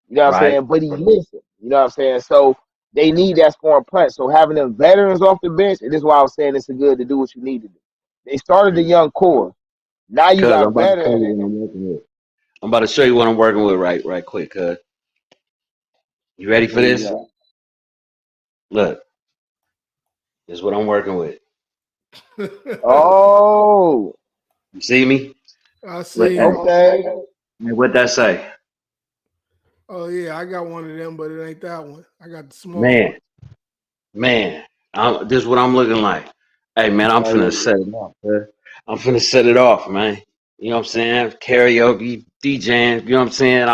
You know what I'm Right. saying? But he missing. You know what I'm saying? So they need that scoring punch. So having them veterans off the bench, and this is why I was saying it's good to do what you need to do. They started the young core. Now you Cuz I'm got about to show you veterans. what I'm working with. I'm about to show you what I'm working with right quick, cuz. You ready for What you this? got? Look, this is what I'm working with. Oh, You see me? I What, seen it. okay. what that say? Oh yeah, I got one of them, but it ain't that one. I got the small one. Man, man. This is what I'm looking like. Hey man, I'm Oh finna yeah. set it off, cuz. I'm finna set it off, man. You know what I'm saying? Karaoke, DJing, you know what I'm saying?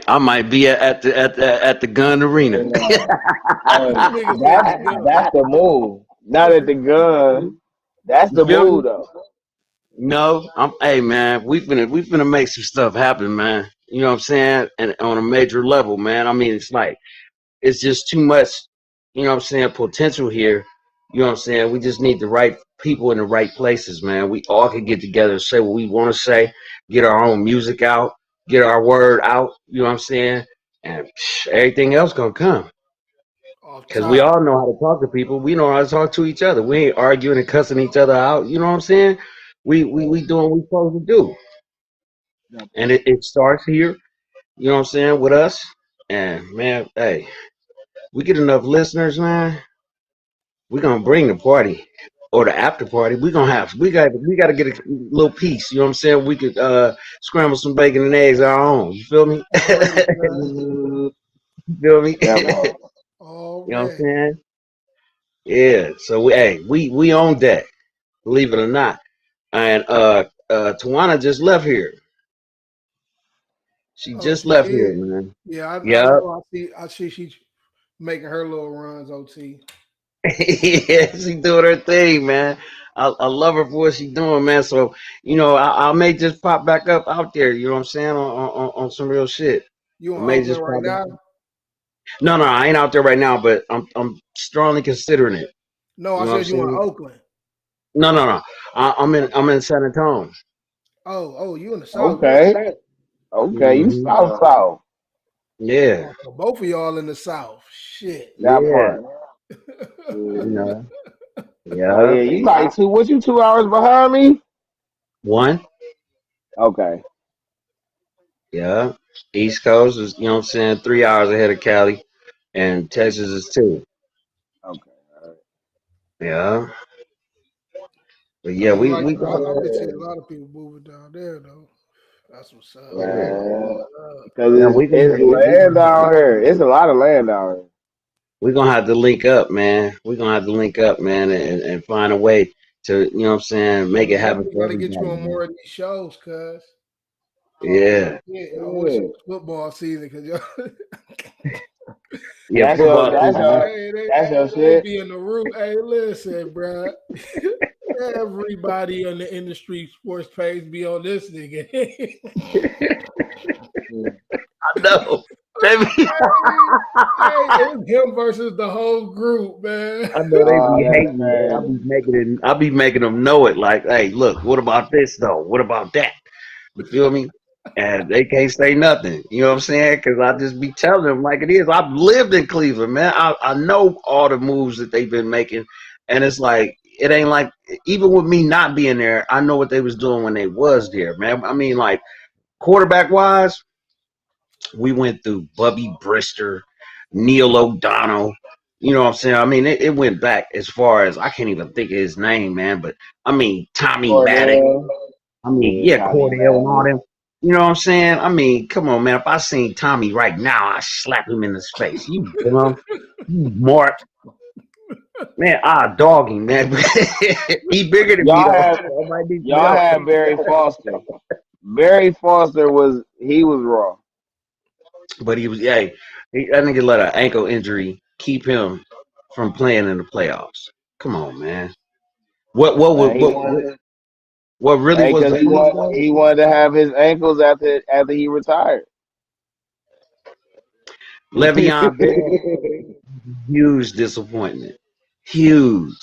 I might be at the gun arena. Yeah. This Hey, nigga said the that's gun. the move. Not at the gun. That's You the feel me? move though. No, hey man, we finna make some stuff happen, man. You know what I'm saying? And on a major level, man. I mean, it's just too much, you know what I'm saying, potential here. You know what I'm saying? We just need the right people in the right places, man. We all can get together and say what we want to say, get our own music out, get our word out, you know what I'm saying? And everything else gonna come. Off Cause we top. all know how to talk to people. We know how to talk to each other. We ain't arguing and cussing each other out. You know what I'm saying? We doing what we supposed to do. That And part. it starts here, you know what I'm saying, with us. And man, hey, we get enough listeners, man. We're gonna bring the party or the after party. We gotta get a little piece, you know what I'm saying? We could scramble some bacon and eggs our own. You feel me? Already, cuz. You feel me? That part. You know what I'm Already. saying? Yeah. So we on deck, believe it or not. And Tawana just left here. She Oh, just she left here, did. man. Yeah, I Yeah. know. I see. She's making her little runs. OT. Yeah, she doing her thing, man. I love her for what she doing, man. So, I may just pop back up out there, you know what I'm saying, on some real shit. You I in may Oakland just right pop back. now? No, I ain't out there right now, but I'm strongly considering it. No, You I know what I'm said you in saying? Oakland. No. I'm in San Antonio. Oh, you in the South. Okay. Okay. You Hmm. south. Yeah, Oh, so both of y'all in the South. Shit. That yeah, part. you Mhm. know, Oh yeah. yeah, you like two. What you 2 hours behind me? One, Okay. yeah. East Coast is, 3 hours ahead of Cali, and Texas is two. Okay. All right. Yeah, but I yeah, mean, we like we got I've been seeing a lot of people moving down there though. That's what's up. yeah, Man, Uh, yeah. because it's land out here. It's a lot of land out here. We gonna have to link up, man. We gonna have to link up, man, and find a way to, yeah, make we it happen definitely for got to get you everybody, on more man. of these shows, cuz. Yeah, Yeah, I wish it Yeah. was football season because y'all. yeah. That's Football your. That's season, man. your. Hey, That's your they shit. be in the room. Hey, listen, bro. Everybody on the industry sports page be on this nigga. I know. They be, Hey, it's him versus the whole group, man. I know they Oh, be that's hating, but I crazy. be making it. I be making them know it. Like, hey, look, what about this though? What about that? You feel me? And they can't say nothing. You know what I'm saying? Because I just be telling them like it is. I've lived in Cleveland, man. I know all the moves that they've been making, and it's like it ain't like even with me not being there, I know what they was doing when they was there, man. I mean, like quarterback wise, we went through Bubby Brister, Neil O'Donnell. You know what I'm saying? I mean, it went back as far as I can't even think of his name, man. But I mean, Tommy Maddox. Cordell. I mean, Yeah, yeah, Tommy Cordell and all Madden. them. You know what I'm saying? I mean, come on, man. If I seen Tommy right now, I slap him in his face. You bum, you Mark, man. I dog him, man. He bigger than me Y'all though. had So I might need some y'all help. had Barry Foster. Barry Foster was raw. But he was, yeah, that nigga let an ankle injury keep him from playing in the playoffs. Come on, man. What Man, what he what what, wanted what really was because the proof though? he wanted to have his ankles after he retired. Le'Veon Bell, huge disappointment, huge,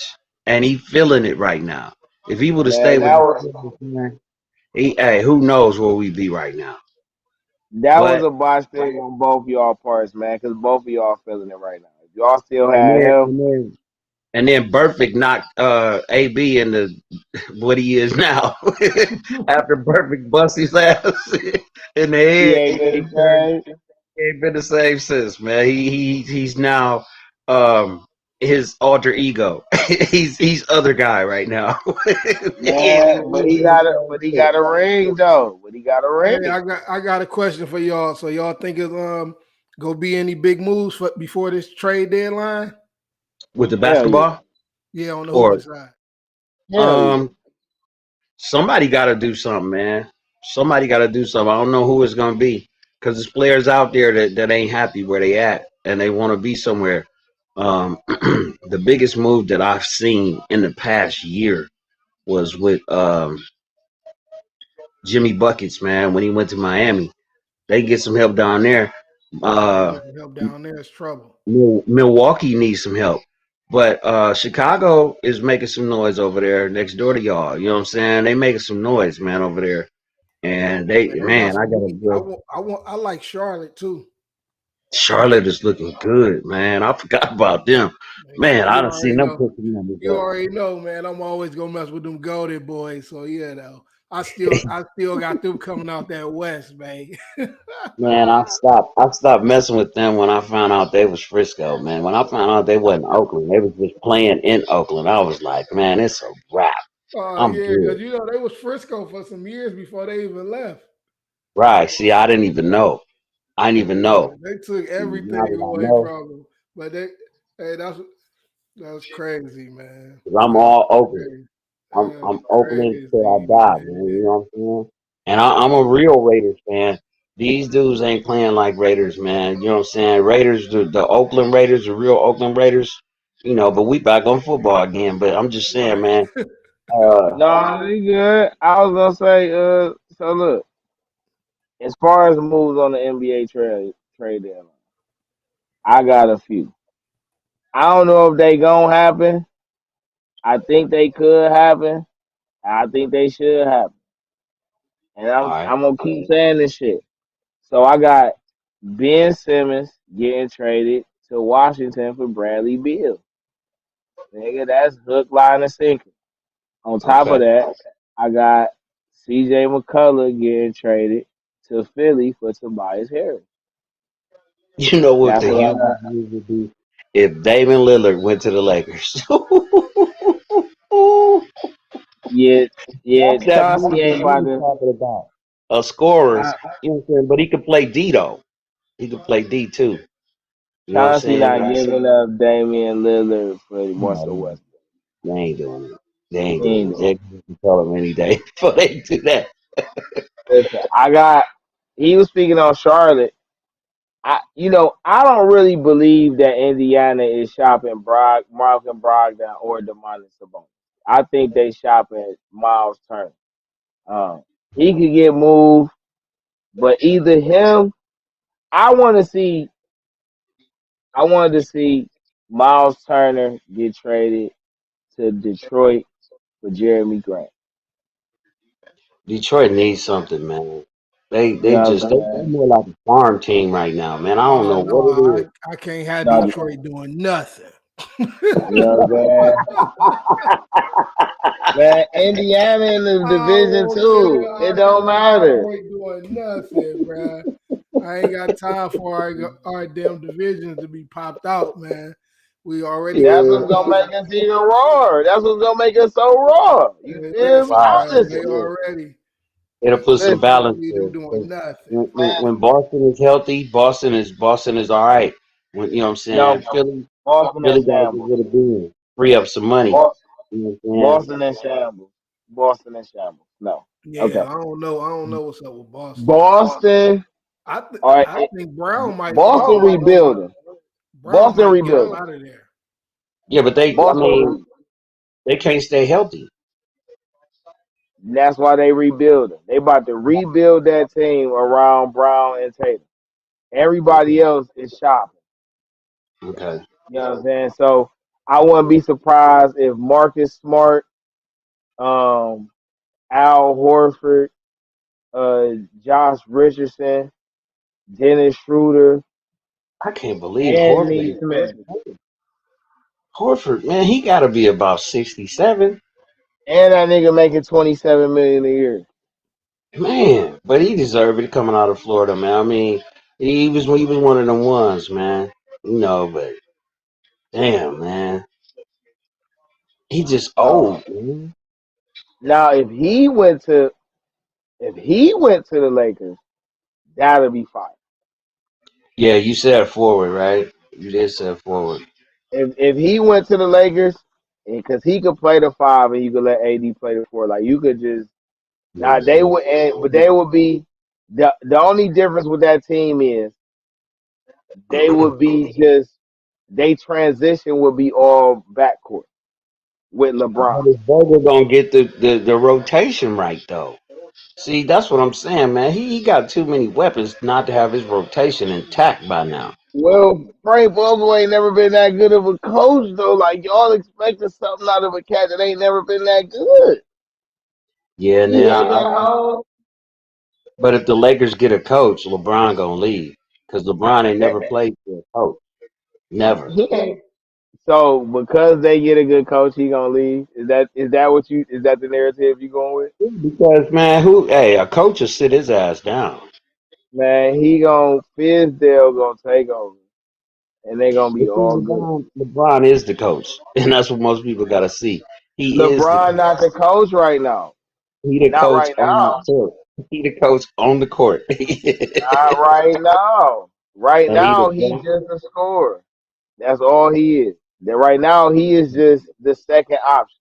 and he feeling it right now. If he would have stayed Man, with the Steelers, man, hey, who knows where we'd be right now? that was But a botch thing on both y'all parts, man, because both of y'all feeling it right now. If y'all still and had then him, and then and then Burfict knocked AB into what he is now. After Burfict bust his ass in the he head, ain't been he the turned. same. He ain't been the same since, man. He's now his alter ego. he's other guy right now. He ain't Man, but he been got the a same but he since. got a ring though. But he got a Hey, ring. I got a question for y'all. So y'all think it's gonna be any big moves before this trade deadline? With the Hell yeah. basketball, Yeah, on the hooping or side. Hell yeah. um, somebody got to do something, man. Somebody got to do something. I don't know who it's gonna be because there's players out there that ain't happy where they at and they want to be somewhere. The biggest move that I've seen in the past year was with Jimmy Buckets, man, when he went to Miami. They get some help down there. Yeah, Uh, getting help down there is trouble. Milwaukee needs some help. But Chicago is making some noise over there next door to y'all. You know what I'm saying? They making some noise, man, over there. And Man, they got I some gotta heat. go. I like Charlotte too. Charlotte is looking good, man. I forgot about them. Man, I You done seen already them know. put some numbers You up. already know, man. I'm always gonna mess with them golden boys. So yeah, though. I still got them coming out that west, man. Man, I stopped messing with them when I found out they was Frisco, man. When I found out they wasn't Oakland, they was just playing in Oakland. I was like, man, it's a wrap. Oh I'm yeah, good. because they was Frisco for some years before they even left. Right. See, I didn't even know. I didn't even Yeah, know. they took See, now everything that I away know, from them. But hey, that's crazy, man. 'cause I'm That's all Oakland. crazy. I'm That's Oakland till I crazy, die, man. You man. know what I'm saying? And I'm a real Raiders fan. These dudes ain't playing like Raiders, man. You know what I'm saying? Raiders, the Oakland Raiders, the real Oakland Raiders. You know, but we back on football again. But I'm just saying, Right. man. No, they good. I was gonna say, so look, as far as moves on the NBA trade deadline, I got a few. I don't know if they gonna happen. I think they could happen. I think they should happen. And All right. I'm gonna keep saying this shit. So I got Ben Simmons getting traded to Washington for Bradley Beal. Nigga, that's hook, line, and sinker. On top of Okay. that, I got CJ McCullough getting traded to Philly for Tobias Harris. You know what That's the what I hugest got. news would be if Damian Lillard went to the Lakers. Yeah, yeah. That's that Chauncey move that ain't we about was to. talking about. Scorers, Cha- you know what I'm saying? But he could play D though. He could play D too. You know what I'm Chauncey saying? not giving up Damian Lillard for Russell No, Westbrook. they ain't doing it. They ain't He doing ain't it. doing They can tell him any day before they do that. it. Listen, I got. He was speaking on Charlotte. I don't really believe that Indiana is shopping Malcolm Brogdon or Demonis Sabonis. I think they shopping Miles Turner. Um, he could get moved, but either him. I want to see. I wanted to see Miles Turner get traded to Detroit for Jeremy Grant. Detroit needs something, man. They You they know what just I'm they saying? more like a farm team right now, man. I don't Oh know no, what it is. I can't have No, Detroit doing nothing. you know what I'm saying? Man, Indiana in the I division won't get too. It don't matter. Detroit doing nothing, bruh. I ain't got time for our damn divisions to be popped out, man. We already got That's Yeah, what's gonna the make us even raw. That's what's gonna make us so raw. You feel me? listen, wow. I'm bruh. just They already It'll put some I listen, don't balance need them there. doing 'Cause nothing. man. when Boston is healthy, Boston is all right. When you know what I'm saying, No, Boston and Philly got to get shambles. rid of Ben, free up some money. Bos- You know what I'm saying? Boston and shambles. Boston and shambles. No. Yeah, Okay. I don't know. I don't know what's up with Boston, man. Boston. All right. I think Brown might Boston rebuilding. Brown Boston might get him rebuilding. out of there. Yeah, but I mean, Boston. they can't stay healthy. That's why they rebuilding. They about to rebuild that team around Brown and Tatum. Everybody Okay. else is shopping. Okay. You know what I'm saying? So I wouldn't be surprised if Marcus Smart, um, Al Horford, Josh Richardson, Dennis Schroeder, I can't believe and Horford. Neesmith. Smith. Horford, man, he got to be about 67. And that nigga making 27 million a year. Man, but he deserved it coming out of Florida, man. I mean, he was one of them ones, man. You know, but damn, man, he just Uh, old, man. now if he went to the Lakers, that'll be fine. Yeah, you said forward, right? You did say forward. If he went to the Lakers, because he could play the five and you could let AD play the four, like you could just now they Hmm. would, but they would be the only difference with that team is they would be just they transition would be all backcourt with LeBron. But his brother gonna get the rotation right though. See, that's what I'm saying, man. He got too many weapons not to have his rotation intact by now. Well, Frank Vogel ain't never been that good of a coach though. Like y'all expecting something out of a cat that ain't never been that good. Yeah, and He then hit that hole. but if the Lakers get a coach, LeBron gonna leave because LeBron ain't never played for a coach, never. He ain't. So because they get a good coach, he gonna leave. Is that the narrative you going with? Because man, hey, a coach will sit his ass down. Man, he gonna Fizdale gonna take over, and they gonna But be see, all good. LeBron is the coach, and that's what most people gotta see. He is the LeBron not the coach right now. he the Not coach right on the now. court. He the coach on the court. Not right now. Right And he the now, he best. just a scorer. That's all he is. That right now, he is just the second option.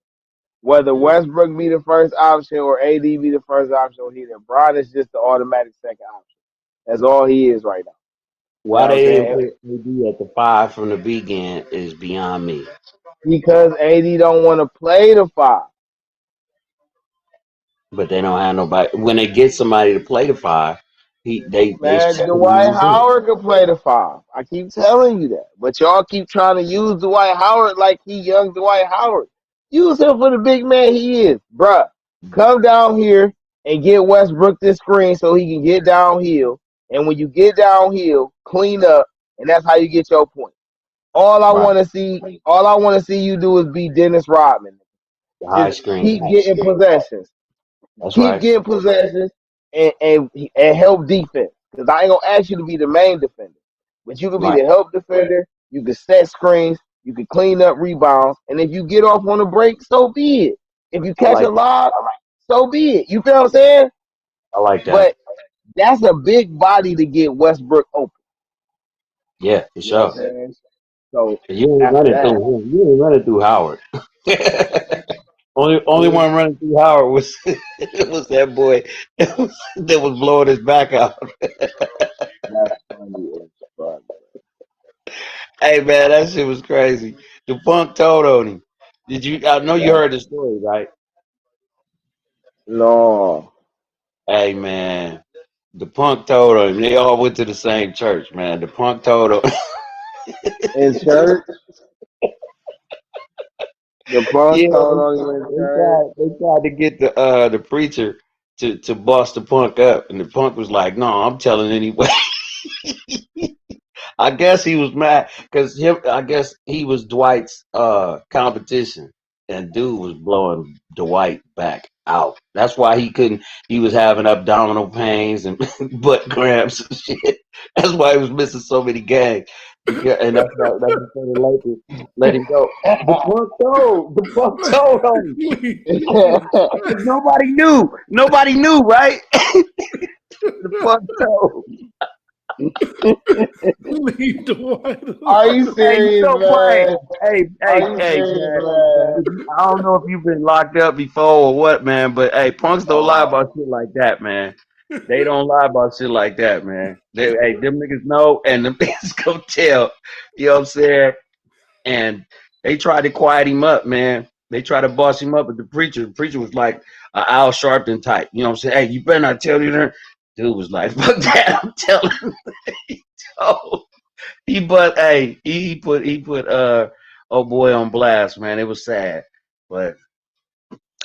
Whether Westbrook be the first option or AD be the first option, or he LeBron is just the automatic second option. That's all he is right now. You know Why what I'm they didn't saying? put AD at the 5 from the beginning is beyond me. Because AD don't want to play the 5. But they don't have nobody. When they get somebody to play the 5, they Man, seldom Dwight use him. Howard could play the 5. I keep telling you that. But y'all keep trying to use Dwight Howard like he young Dwight Howard. Use him for the big man he is. Bruh, come down here and get Westbrook this screen so he can get downhill. And when you get downhill, clean up, and that's how you get your point. Right. All I want to see you do is be Dennis Rodman. The high Just screen keep pass. getting possessions. That's Keep right. getting possessions and help defense. Because I ain't gonna ask you to be the main defender, but you can be Right. the help defender. You can set screens. You can clean up rebounds. And if you get off on a break, so be it. If you I catch a like lob, so be it. You feel what I'm saying? I like that. But that's a big body to get Westbrook open. Yeah, for You know what sure. I'm saying? So You ain't after running that, through him. You ain't running through Howard. Only mm, one running through Howard was was that boy that was blowing his back out. that's funny as fuck. Hey man, that shit was crazy. The punk told on him. Did you? I know you That, heard the story, right? no. Hey man, the punk told on him. They all went to the same church, man. The punk told on. In church, the Yeah, punk told on you in church. they tried to get the preacher to bust the punk up, and the punk was like, "No, I'm telling anyway." I guess he was mad because him. I guess he was Dwight's competition, and dude was blowing Dwight back out. That's why he couldn't. He was having abdominal pains and butt cramps and shit. That's why he was missing so many games. Because, and that's why the Lakers let him go. The punk told on him. Nobody knew. Nobody knew, right? The punk told. Leave the white Are alone. you Hey, you serious, so quiet. man? Hey, Are hey, you hey, serious, man. man? I don't know if you've been locked up before or what, man, but hey, punks don't lie about shit like that, man. They don't lie about shit like that, man. Hey, them niggas know, and them niggas go tell. You know what I'm saying? And they tried to quiet him up, man. They tried to boss him up, but the preacher was like Al Sharpton type. You know what I'm saying? Hey, you better not tell you that. Dude was like, fuck that. I'm telling you. Oh, he put oh boy on blast, man. It was sad. But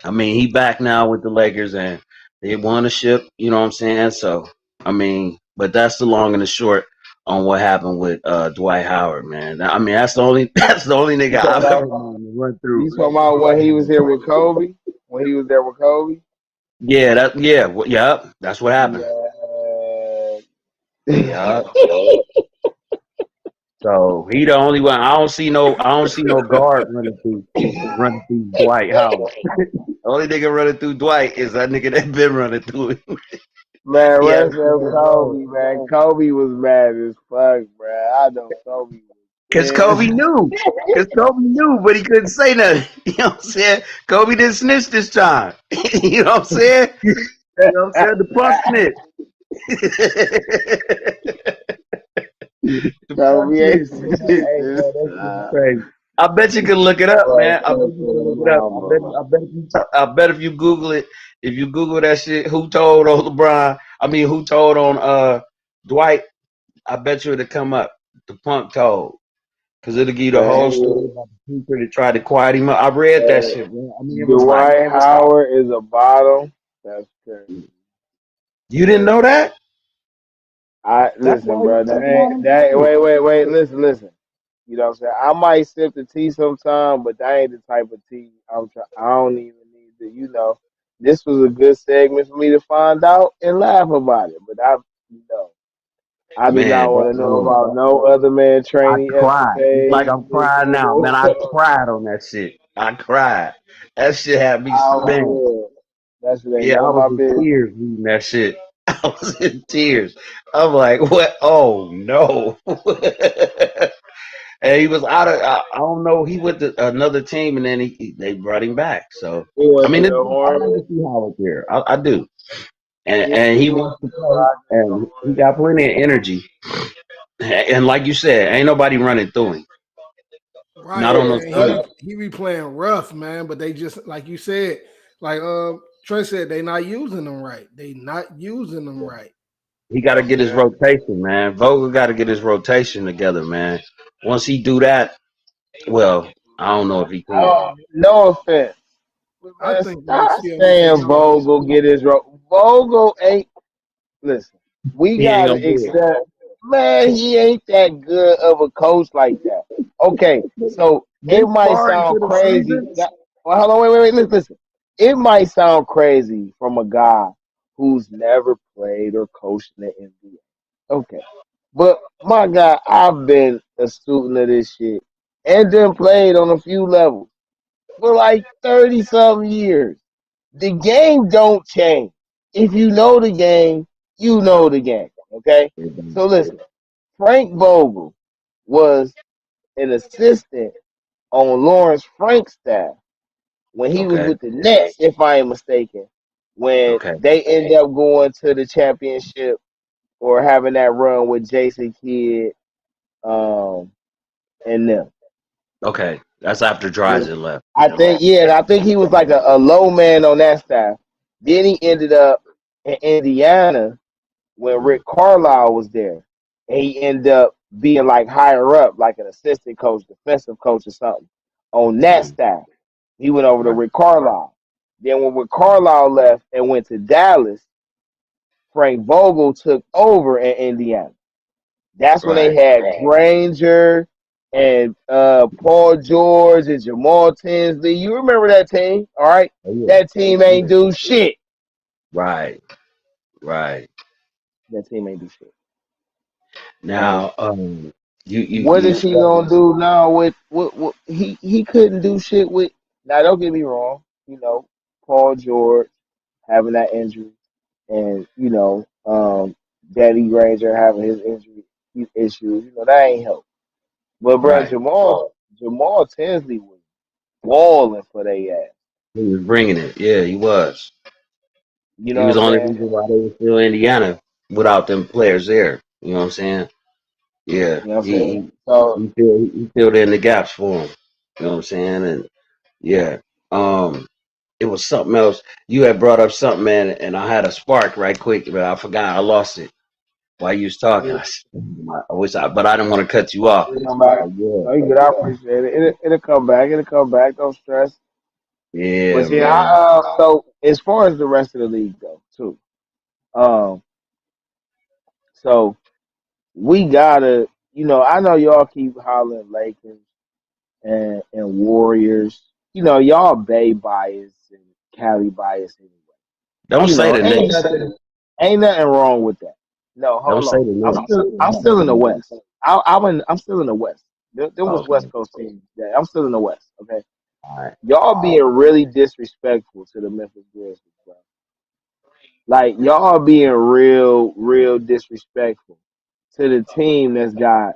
I mean he back now with the Lakers and they won a ship, you know what I'm saying? So I mean, but that's the long and the short on what happened with Dwight Howard, man. I mean that's the only that's the only nigga You talking I've ever about, known to run through. you talking about when he was here with Kobe? When he was there with Kobe? Yep, that's what happened. Yeah. Yep. So he the only one. I don't see no guard running through Dwight Howard. Only nigga running through Dwight is that nigga that been running through him. Man, He had rest to clear of his road. Kobe, man. Kobe was mad as fuck, man. I know Kobe was Cause pissed. Kobe knew. Cause Kobe knew, but he couldn't say nothing. You know what I'm saying? Kobe didn't snitch this time. You know what I'm saying? You know what I'm saying? The punk snitch. The punk Kobe snitch. ain't Man. Hey this man, that shit is time. crazy. I bet you can look it up, Fuck man. I bet you can look it up. mama. I bet if you Google it, if you Google that shit, who told on LeBron? I mean, who told on Dwight? I bet you it'll come up. The punk told. Cause it'll give you the whole story Man, about the people that tried to quiet him up. I read that shit, man. I mean, it was like Dwight Howard is a bottom. That's crazy. you didn't know that. I That's listen, why he bro. was That taking on ain't him that. too. Wait. Listen. You know what I'm saying? I might sip the tea sometime, but that ain't the type of tea I'm trying. I don't even need to. You know, this was a good segment for me to find out and laugh about it. But you know, I do not Man, want to know about no other man I training cried. It's like escapades. I'm crying now, man. I cried on that shit. I cried. That shit had me, I'm man. good. That shit ain't Yeah, none I of was my in business. tears reading that shit. I was in tears. I'm like, what? Oh no. And he was out of. I don't know. He went to another team, and then they brought him back. So He I went mean, to I the like to Hornets. see Howard there. I do. and he wants to play, and he got plenty of energy. And like you said, ain't nobody running through him. Not Right, on those man. studs. He be playing rough, man. But they just like you said, like Trent said, they not using them right. They not using them right. He got to get his rotation, man. Vogel got to get his rotation together, man. Once he do that, well, I don't know if he can. No offense. I Man, think next stop year we can saying go. Vogel get his Vogel ain't. Listen, we He ain't gotta gonna do accept. Man, he ain't that good of a coach like that. Okay, it. so This it might far sound into the crazy. season, Well, hold on, wait, listen. It might sound crazy from a guy who's never played or coached in the NBA. Okay, but my guy, I've been a student of this shit and then played on a few levels for like 30 something years. The game don't change. If you know the game, you know the game. Okay? So listen, Frank Vogel was an assistant on Lawrence Frank's staff when he was okay, with the Nets, if I am mistaken, when okay, they ended up going to the championship or having that run with Jason Kidd um, and them. okay. That's after You know, Dryzen left. I think he was like a low man on that staff. Then he ended up in Indiana when Mhm. Rick Carlisle was there. And he ended up being like higher up, like an assistant coach, defensive coach or something on that Mhm. staff. He went over to Right. Rick Carlisle. Then when Rick Carlisle left and went to Dallas, Frank Vogel took over in Indiana. That's when they Right. had Granger and Paul George and Jamal Tinsley. You remember that team, all right? Oh, yeah. That team ain't do shit. Right. Right. That team ain't do shit. Now, What you is he gonna do now with what he couldn't do shit with? Now don't get me wrong, Paul George having that injury, and Danny Granger having his injury issues. That ain't help. But bro, right. Jamal Tinsley was balling for they ass. He was bringing it. Yeah, he was. You He know was what the I'm only saying? reason why they were still in Indiana without them players there. You know what I'm saying? Yeah. You know what I'm He saying? he, So he filled in the gaps for him. You know what I'm saying? And yeah. Um, it was something else. You had brought up something, man, and I had a spark right quick, but I forgot. I lost it while you was talking. I wish but I didn't want to cut you off. it'll come back. Yeah. No, you good. I appreciate it. It'll come back. It'll come back. Don't stress. Yeah, But yeah, man. so as far as the rest of the league go, too. Um, so we gotta, I know y'all keep hollering Lakers and Warriors. Y'all Bay bias and Cali bias anyway. Don't say the Ain't Knicks. ain't nothing wrong with that. No, Don't hold say on. the Knicks. I'm still in the West. I'm still in the West. There was West Okay. Coast teams. Yeah, I'm still in the West. Okay, All right. y'all being really disrespectful to the Memphis Grizzlies, bro. Like y'all being real disrespectful to the team that's got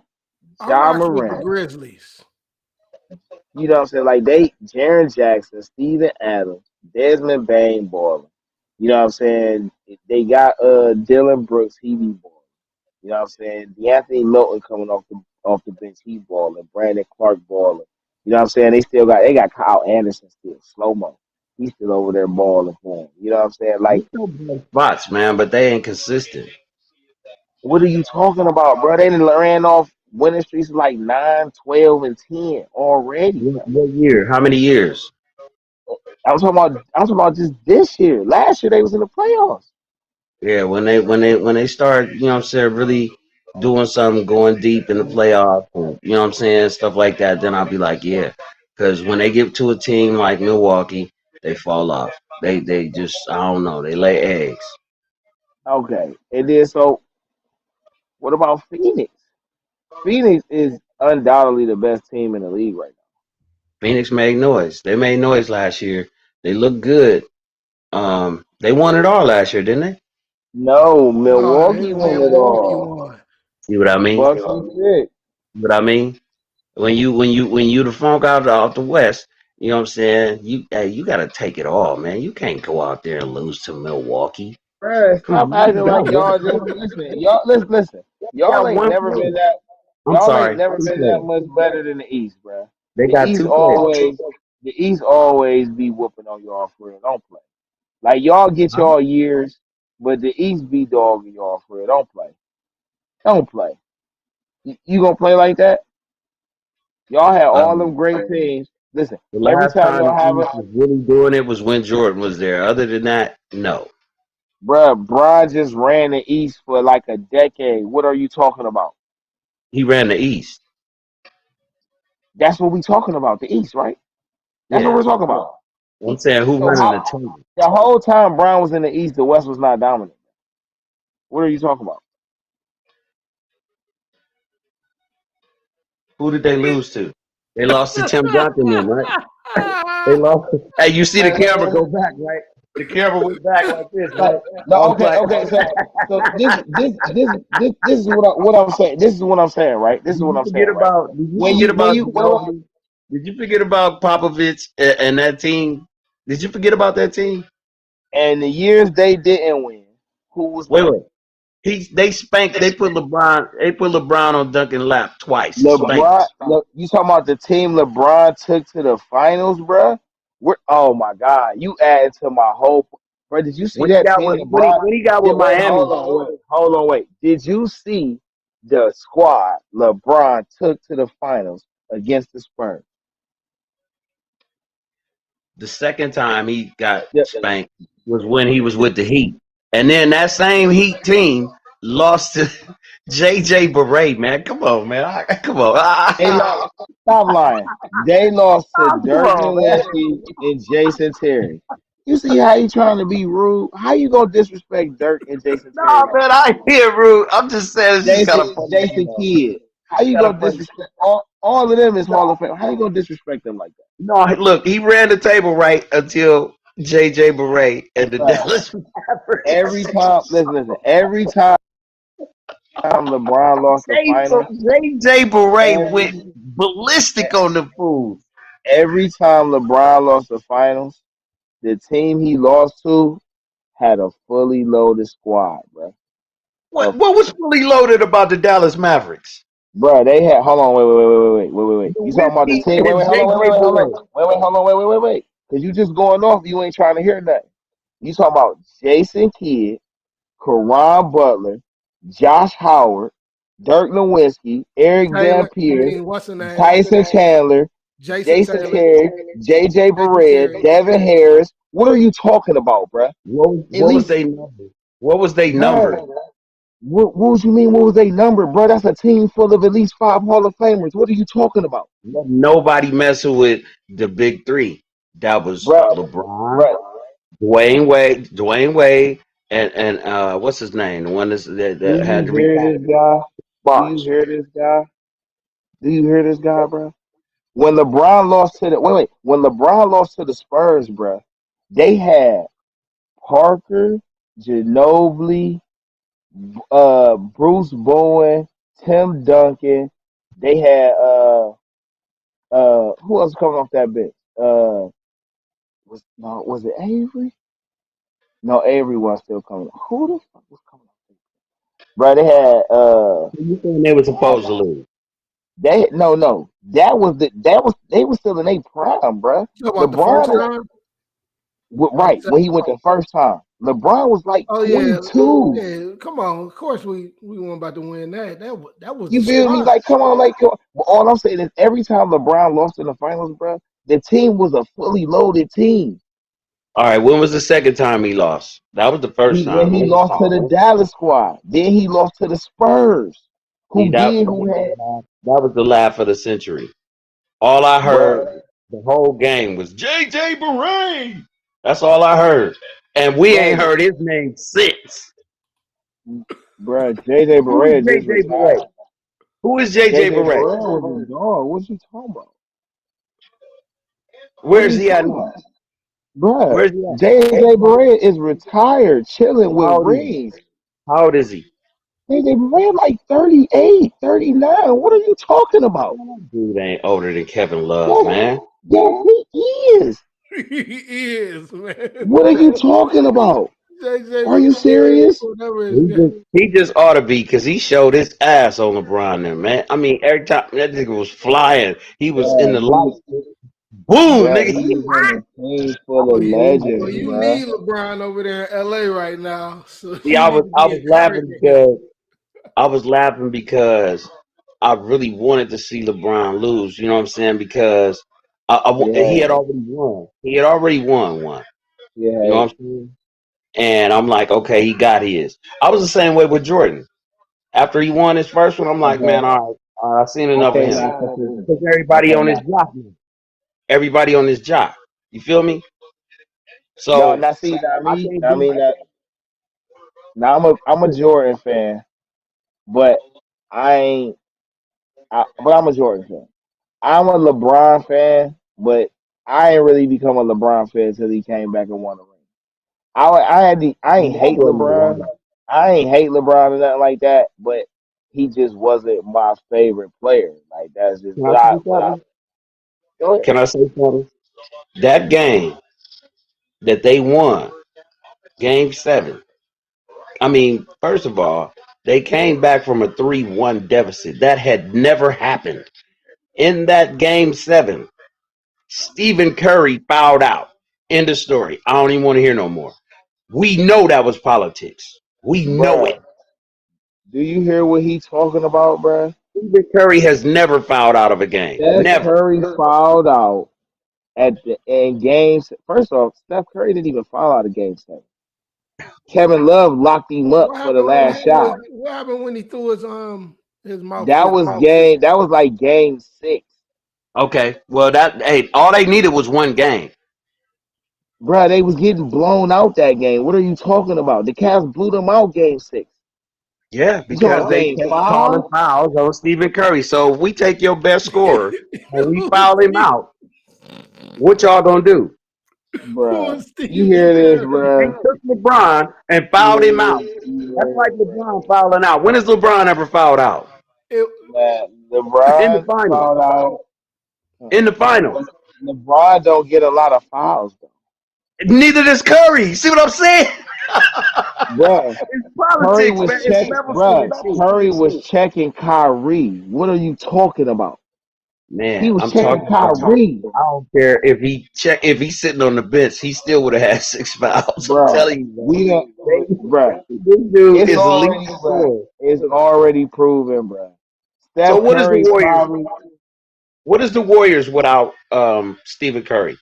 I Ja rock with the Morant. Grizzlies. You know what I'm saying? Like they Jaren Jackson, Steven Adams, Desmond Bain balling. You know what I'm saying? They got Dylan Brooks, he be balling. You know what I'm saying? D'Anthony Milton coming off the bench, he balling. Brandon Clark balling. You know what I'm saying? They got Kyle Anderson still, slow mo. He's still over there balling for him. You know what I'm saying? They Like, still blow spots, man, but they ain't consistent. what are you talking about, bro? They done ran off winning streaks of like 9, 12, and 10 already, bro. What year? How many years? I was talking about just this year. Last year they was in the playoffs. Yeah, when they start, you know what I'm saying, really doing something, going deep in the playoffs, and, you know what I'm saying, stuff like that, then I'll be like, yeah. Because when they get to a team like Milwaukee, they fall off. They just I don't know, they lay eggs. Okay. And then so what about Phoenix? Phoenix is undoubtedly the best team in the league right Phoenix made noise. They made noise last year. They look good. They won it all last year, didn't they? now. No, No, Milwaukee won it Milwaukee all. won. See what I mean? Bucks and six. See what I mean? When you the funk out the West, you know what I'm saying? You gotta take it all, man. You can't go out there and lose to Milwaukee. Bruh, Come stop on, acting you like don't. y'all just listen. Y'all listen. Y'all Got ain't one never player. been that. I'm Y'all ain't sorry. never Two been that players. much better than the East, bruh. They The got East two players. always, the East always be whooping on y'all for real. Don't play. Like y'all get Huh? y'all years, but the East be dogging y'all for real. Don't play. Don't play. You gonna play like that? Y'all had all them great teams. Listen, The every last time time y'all the have a East was really doing it was when Jordan was there. Other than that, no. bruh, Bron just ran the East for like a decade. What are you talking about? He ran the East. That's what we talking about, the East, right? That's what Yeah. we're talking about. I'm saying who So running the how team? the whole time Brown was in the East, the West was not dominant. What are you talking about? Who did they lose to? They lost to Tim Duncan then, right? They lost. Hey, you see the camera go back, right? The camera went back like this, right? I No, was okay, like, okay. So this is what I'm saying. This is what I'm saying, right? This is did what you I'm forget saying, right? about? Did you forget When about you wait, wait, Ginobili? Did you forget about Popovich and that team? Did you forget about that team? and the years they didn't win, who was Wait, winning? wait. They spanked. They put LeBron. They put LeBron on Duncan lap twice. Spanked. LeBron, look, you talking about the team LeBron took to the finals, bruh? Oh my God, you add to my whole, bro. Did you see When he that got team with when he LeBron? when he got Did, with wait, Miami, hold on, wait. Did you see the squad LeBron took to the finals against the Spurs? the second time he got Yeah, spanked was when he was with the Heat, and then that same Heat team lost to JJ Barea. Man, come on, man. Come on. they lost. Stop lying. They lost to Come Dirk on, man. Nowitzki and Jason Terry. You see how you trying to be rude? How you gonna disrespect Dirk and Jason No, Terry like man, that? I hear rude. I'm just saying it's just kind of funny. Jason Kidd. How you Kind gonna of funny. disrespect all of them is Hall of Fame? How you gonna disrespect them like that? No, look, he ran the table right until JJ Barea and the Bruh, Dallas every Mavericks. time, listen, every time LeBron lost the finals, JJ Barea went every ballistic on the food. every time LeBron lost the finals, the team he lost to had a fully loaded squad, bro. What was fully loaded about the Dallas Mavericks? Bro, they had. Hold on, wait. You talking about the Whiskey team? and JJ Hold on, Barea. hold on, wait. Because you just going off. You ain't trying to hear nothing. You talking about Jason Kidd, Karan Butler, Josh Howard, Dirk Nowitzki, Eric Taylor, I Dampier, mean, what's the name? Tyson Chandler, Jason Jason Taylor, Terry, JJ Jason Barea, Terry. Devin Harris. What are you talking about, bro? At What was least, they number? What was they number? bro. What you mean? What was their number, bro? That's a team full of at least 5 Hall of Famers. What are you talking about, Nobody messing with the big three. That was bro? LeBron, Bro, Dwayne Wade, and what's his name? The one do that you had to hear retire. this guy? Do you Bosh. hear this guy? Do you hear this guy, bro? When LeBron lost to the when LeBron lost to the Spurs, bro, they had Parker, Ginobili, Bruce Bowen, Tim Duncan. They had who else coming off that bench? Was it Avery? No, Avery was still coming. Who the fuck was coming off? Bro, they had You saying they were supposed to lose? they no that was they was still in their prime, bro. You talking about the first LeBron time? Or the right when second? he went the first time. LeBron was like Oh yeah, 22. yeah. Come on, of course we weren't about to win that. That was the You feel me? squad. Like, come on, But all I'm saying is every time LeBron lost in the finals, bro, the team was a fully loaded team. All right. When was the second time he lost? That was the first When time. he lost to the Dallas squad, then he lost to the Spurs, See, who had, that was the laugh of the century. All I bro, heard the whole game was JJ Barea. That's all I heard, and we ain't bro, heard his name since. JJ Who is Barea just JJ retired. Barea? Who is JJ JJ Barea? Barea was a dog. What you talking about? What are Where's you he at talking now? about? Bruh, Where's he at? JJ Barea is retired, chilling with How old is he? rings. How old is he? JJ Barea like 38, 39. What are you talking about? Dude ain't older than Kevin Love, Yes, man. yes, he is. He is, man. What are you talking about? JJ Are you serious? whatever his name. He just ought to be because he showed his ass on LeBron there, man. I mean, every time that nigga was flying, he was in Bruh, the light. Boom, he nigga. was on a team full Well, of well, legends, you bruh. need LeBron over there in LA right now, so See, you need to I be was laughing encouraging him. because I really wanted to see LeBron lose. You know what I'm saying? Because he Yeah, had already won. He had already won one. You know yeah, what I'm saying? And I'm like, okay, he got his. I was the same way with Jordan. After he won his first one, I'm like, man, okay. all right, I've seen I enough of can't him. knock consistent. Because I everybody can't on his knock. job. Everybody on his job. You feel me? No, So now see, now I me, can't I be. mean, now I'm a Jordan fan, but I ain't. But I'm a Jordan fan. I'm a LeBron fan, but I ain't really become a LeBron fan until he came back and won the ring. I ain't That hate wasn't LeBron. LeBron. I ain't hate LeBron or nothing like that, but he just wasn't my favorite player. Like that's just Can I say what I something? go ahead. Can I say something? That game that they won, Game 7. I mean, first of all, they came back from a 3-1 deficit. That had never happened. In that Game 7, Stephen Curry fouled out. End of story. I don't even want to hear no more. We know that was politics. We know it. Bruh, do you hear what he talking about, bruh? Stephen Curry has never fouled out of a game. Steph Never. Curry fouled out at the end games. First off, Steph Curry didn't even foul out of game 7. Kevin Love locked him up What for the happened when he last threw his? shot. What happened when he threw his That mouthpiece? was game. That was like game 6. Okay. Well, hey, all they needed was one game. Bruh, they was getting blown out that game. What are you talking about? The Cavs blew them out game 6. Yeah, You talking because about they game kept calling 5? fouls on Stephen Curry. So if we take your best scorer and we Who foul him Steve? out, what y'all gonna do? Who Bruh, you Stephen hear this, Curry? They bruh? took LeBron and fouled him out. That's like LeBron fouling out. When has LeBron ever fouled out? It, Man, In the LeBron finals. fouled out. In the finals. LeBron don't get a lot of fouls, though. Neither does Curry. See what I'm saying? Bruh, It's politics, man. It's levels to this shit. Curry was checking Kyrie. What are you talking about? He Man, was I'm checking talking about. Kyrie. I don't care if he's sitting on the bench, he still would have had 6 fouls. I'm Bruh, telling you, we don't, man. bruh. This dude It's is leading already, bruh. scorer. It's already proven, bruh. So Steph what is the Curry Warriors? probably. What is the Warriors without Stephen Curry?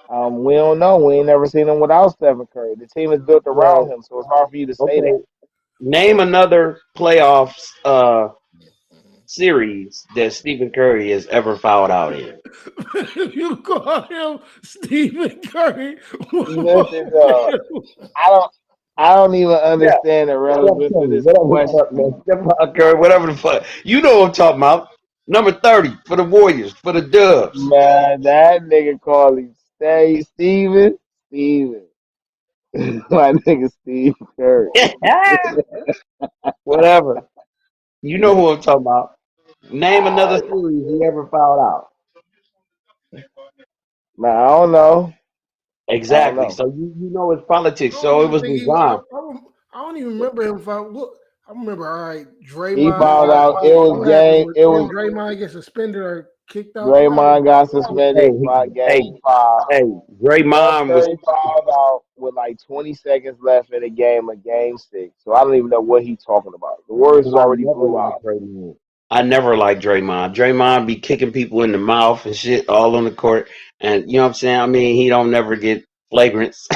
We don't know. We ain't never seen him without Stephen Curry. The team is built around Well, him, so it's hard for you to say okay. that. Name another playoffs series that Stephen Curry has ever fouled out in. if you call him Stephen Curry, Listen, I don't. I don't even Yeah. understand the Steph relevance of Curry, this whatever the fuck, question. man. Steph Curry, whatever the fuck. You know what I'm talking about. Number 30 for the Warriors, for the Dubs. Man, that nigga call him Stay Steven. Steven. My nigga Steve Curry. Whatever. You know who I'm talking about. Name another series he ever fouled out. Man, I don't know. I don't Exactly. know. So you know it's politics. I don't So it even was think he. designed. I don't even remember him. If I look, I remember. All right, He Draymond fouled got out. It was what happened game. with It didn't was Draymond get suspended or kicked out? That was Draymond got Hey, suspended by hey, game 5. hey, Steph Draymond was Curry fouled out with like 20 seconds left in the game of game 6. So I don't even know what he's talking about. The Warriors was I already never blew liked out. Draymond. I never liked Draymond. Draymond be kicking people in the mouth and shit all on the court. And you know what I'm saying? I mean, he don't never get flagrants.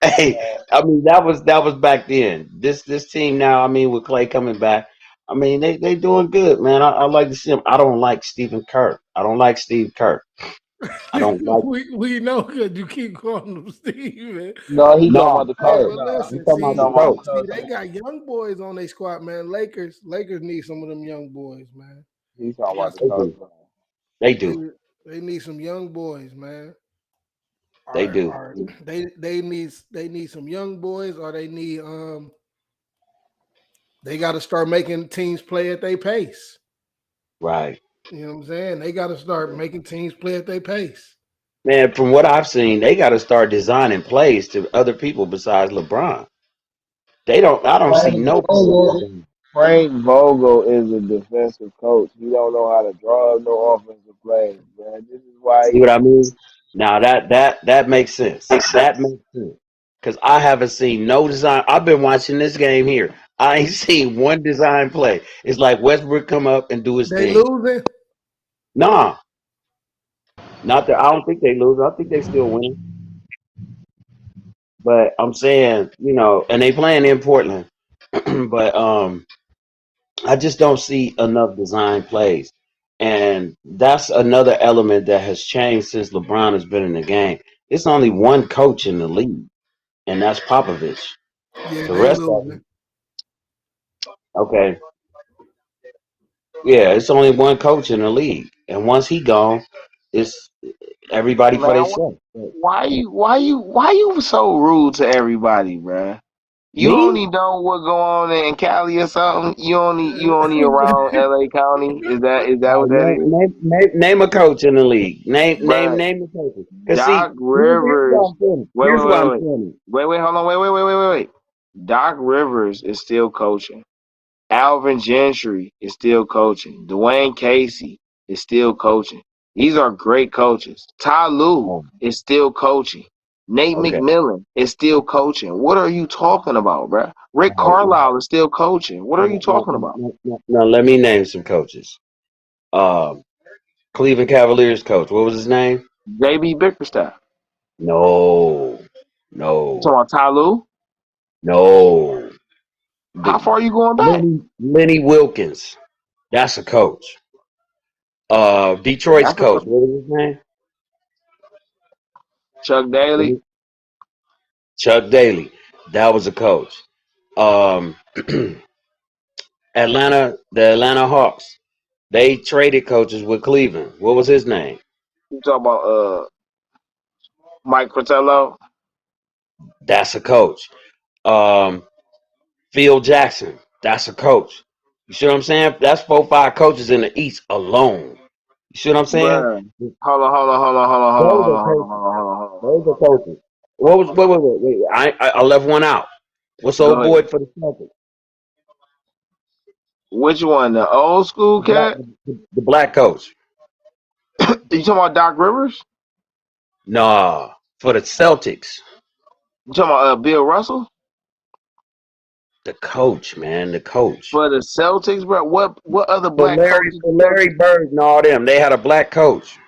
Hey, I mean that was back then. This team now, I mean, with Clay coming back, I mean they doing good, man. I like to see him. I don't like Stephen Kerr. I don't like Steve Kerr. I don't like we know because you keep calling him Steven. No, he talking no about the Hey, coach. Kerr. but I'm listen, talking He about the talking see, about coach. the coach. they got young boys on their squad, man. Lakers need some of them young boys, man. He talking They about got the They some. coach. do. They They do. they need some young boys, man. They Or do. they need some young boys, or they got to start making teams play at their pace. Right. You know what I'm saying? They got to start making teams play at their pace. Man, from what I've seen, they got to start designing plays to other people besides LeBron. They don't. I don't see Frank no plays for Vogel, them. Frank Vogel is a defensive coach. He don't know how to draw no offensive plays, man. This is why See he. what I mean? Now that makes sense. That makes sense. Because I haven't seen no design. I've been watching this game here. I ain't seen one design play. It's like Westbrook come up and do his They thing. losing. Nah, not that. I don't think they lose. I think they still win. But I'm saying, and they playing in Portland. But I just don't see enough design plays. And that's another element that has changed since LeBron has been in the game. It's only one coach in the league, and that's Popovich. Yeah, The they rest of losing. them, okay, yeah, it's only one coach in the league. And once he gone, it's everybody for Man, themselves. why you so rude to everybody, man? You Me? only know what go on in Cali or something. You only around L.A. County. Is that what that is, Name a coach in the league. bro? Name the coaches. Cause see, Doc here's why Rivers. I'm feeling. It. Wait, wait, Here's why wait, I'm wait, feeling. It. wait, hold on, wait. Doc Rivers is still coaching. Alvin Gentry is still coaching. Dwayne Casey is still coaching. These are great coaches. Ty Lue Oh, is still coaching. Nate okay. McMillan is still coaching. What are you talking about, bruh? Rick All right. Carlisle is still coaching. What are you talking about? Now, let me name some coaches. Um, Cleveland Cavaliers coach. What was his name? JB Bickerstaff. No, You no, talking about Ty Lue? no. How The far are you going back? Lenny Wilkins. That's a coach. Detroit's That's a coach. What was his name? Chuck Daly. Chuck Daly. That was a coach. Um, the Atlanta Hawks. They traded coaches with Cleveland. What was his name? You talking about Mike Fratello? That's a coach. Um, Phil Jackson. That's a coach. You see what I'm saying? That's 4, 5 coaches in the East alone. You see what I'm saying? Bruh. Hold on, Those are coaches. Those are hold on. coaches. What was? Wait. I left one out. What's Go old boy ahead. for the Celtics? Which one? The old school The black, cat? the black coach. You talking about Doc Rivers? Nah, for the Celtics, You talking about Bill Russell? the coach, man, the coach. For the Celtics, bro? What other black coaches For coach? Larry Bird and all them, they had a black coach.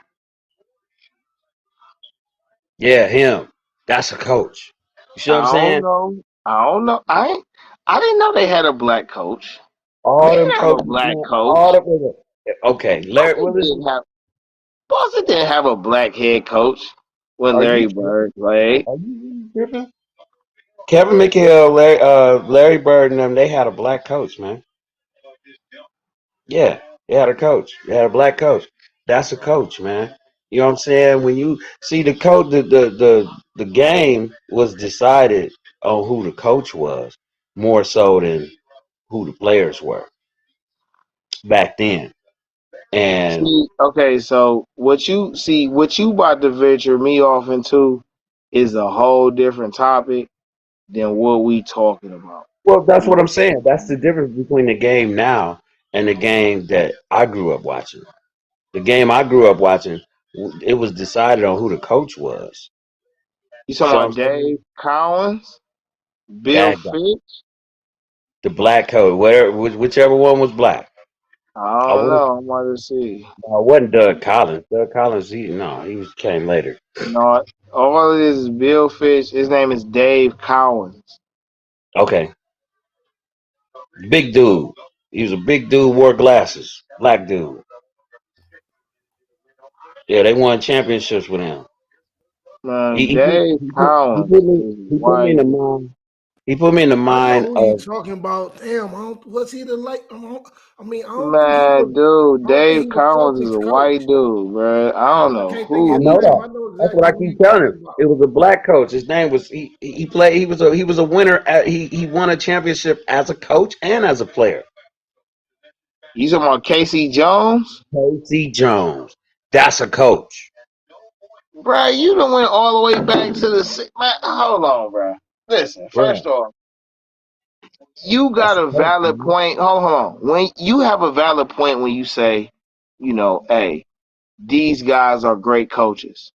Yeah, him. That's a coach. You see what I'm I don't saying? know. I don't know. I didn't know they had a black coach. We All them didn't have a coaches, black man. All coach. the okay, Larry. Boston What is didn't it? have Boston didn't have a black head coach when Are you Larry tripping? Bird played. Are you really tripping? Kevin McHale, Larry Bird, and them. They had a black coach, man. Yeah, they had a coach. They had a black coach. That's a coach, man. You know what I'm saying? When you see the coach, the game was decided on who the coach was more so than who the players were back then. And See, okay, so what you about to venture me off into is a whole different topic than what we talking about. well, that's what I'm saying. That's the difference between the game now and the game that I grew up watching. The game I grew up watching, it was decided on who the coach was. You You see what talking I'm about Dave saying? Collins, Bill That guy, Fitch? the black coach, whichever one was black. I I don't want know. I'm about to see. no, it wasn't Doug Collins. Doug Collins, came later. No, all it is Bill Fitch. His name is Dave Collins. Okay, big dude. He was a big dude, wore glasses, black dude. Yeah, they won championships with him. He Man, he put, Dave he put, Collins is he put me in white. the mind. He put me in the I know mind who you of talking about. Damn, was he the like? I don't think he Man, was. dude, I don't think he Dave was Collins is Celtics a white coach. dude, bro. I don't I know can't think who of his I he know name. that. I know That's what exactly I who you keep telling talking him. about. It was a black coach. His name was he played he was a winner he won a championship as a coach and as a player. You talking about Casey Jones? Casey Jones. That's a coach. Bruh, you done went all the way back to man. Hold on, bruh. Listen, Yeah, first off, you that's got the a coach, valid man. point. Hold on. When you have a valid point when you say, hey, these guys are great coaches.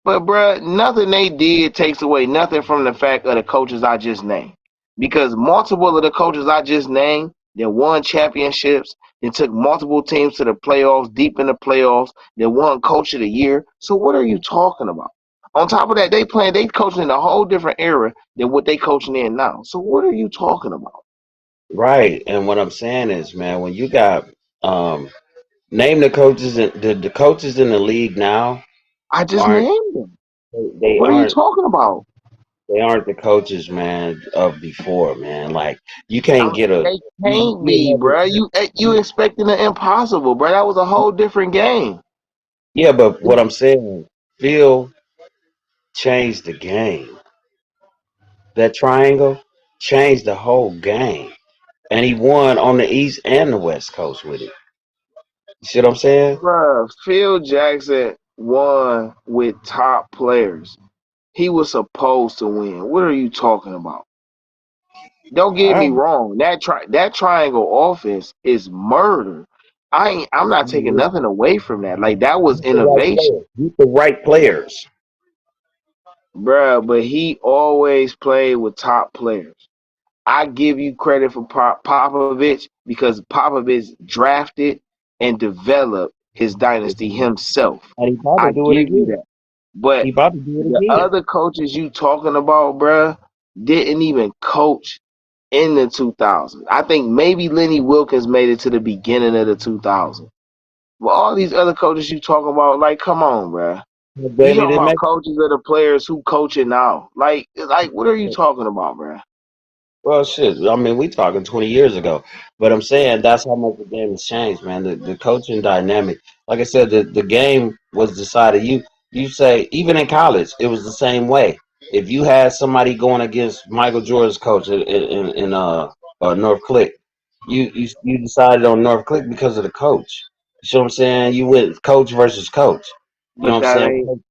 But bruh, nothing they did takes away nothing from the fact of the coaches I just named. Because multiple of the coaches I just named, they won championships, they took multiple teams to the playoffs, deep in the playoffs, they won coach of the year. So what are you talking about? On top of that, they coaching in a whole different era than what they coaching in now. So what are you talking about? Right. And what I'm saying is, man, when you got um name the coaches the coaches in the league now I just aren't named them. they What are you aren't talking about? they aren't the coaches, man, of before, man. Like you can't get a They can't be, bruh. You expecting the impossible, bruh. That was a whole different game. yeah, but what I'm saying, Phil changed the game. That triangle changed the whole game. And he won on the East and the West Coast with it. You see what I'm saying? Bruh, Phil Jackson won with top players. He was supposed to win. What are you talking about? Don't get I me wrong. That triangle offense is murder. I'm not taking mean, nothing away from that. Like that was get the right innovation, players. Get the right players. bruh. But he always played with top players. I give you credit for Popovich because Popovich drafted and developed his dynasty himself. And he about to I do it give you again. that. But He about to do it the again. other coaches you talking about, bruh, didn't even coach in the 2000s. I think maybe Lenny Wilkins made it to the beginning of the 2000s. But all these other coaches you talking about, like, come on, bruh. You Baby talking didn't about make coaches of the players who coaching now. Like, what are you talking about, bruh? well shit. I mean, we talking 20 years ago. But I'm saying that's how much the game has changed, man. The coaching dynamic. Like I said, the game was decided. You say even in college, it was the same way. If you had somebody going against Michael Jordan's coach in North Click, you decided on North Click because of the coach. You see what I'm saying? You went coach versus coach. You know But what I'm that saying? ain't.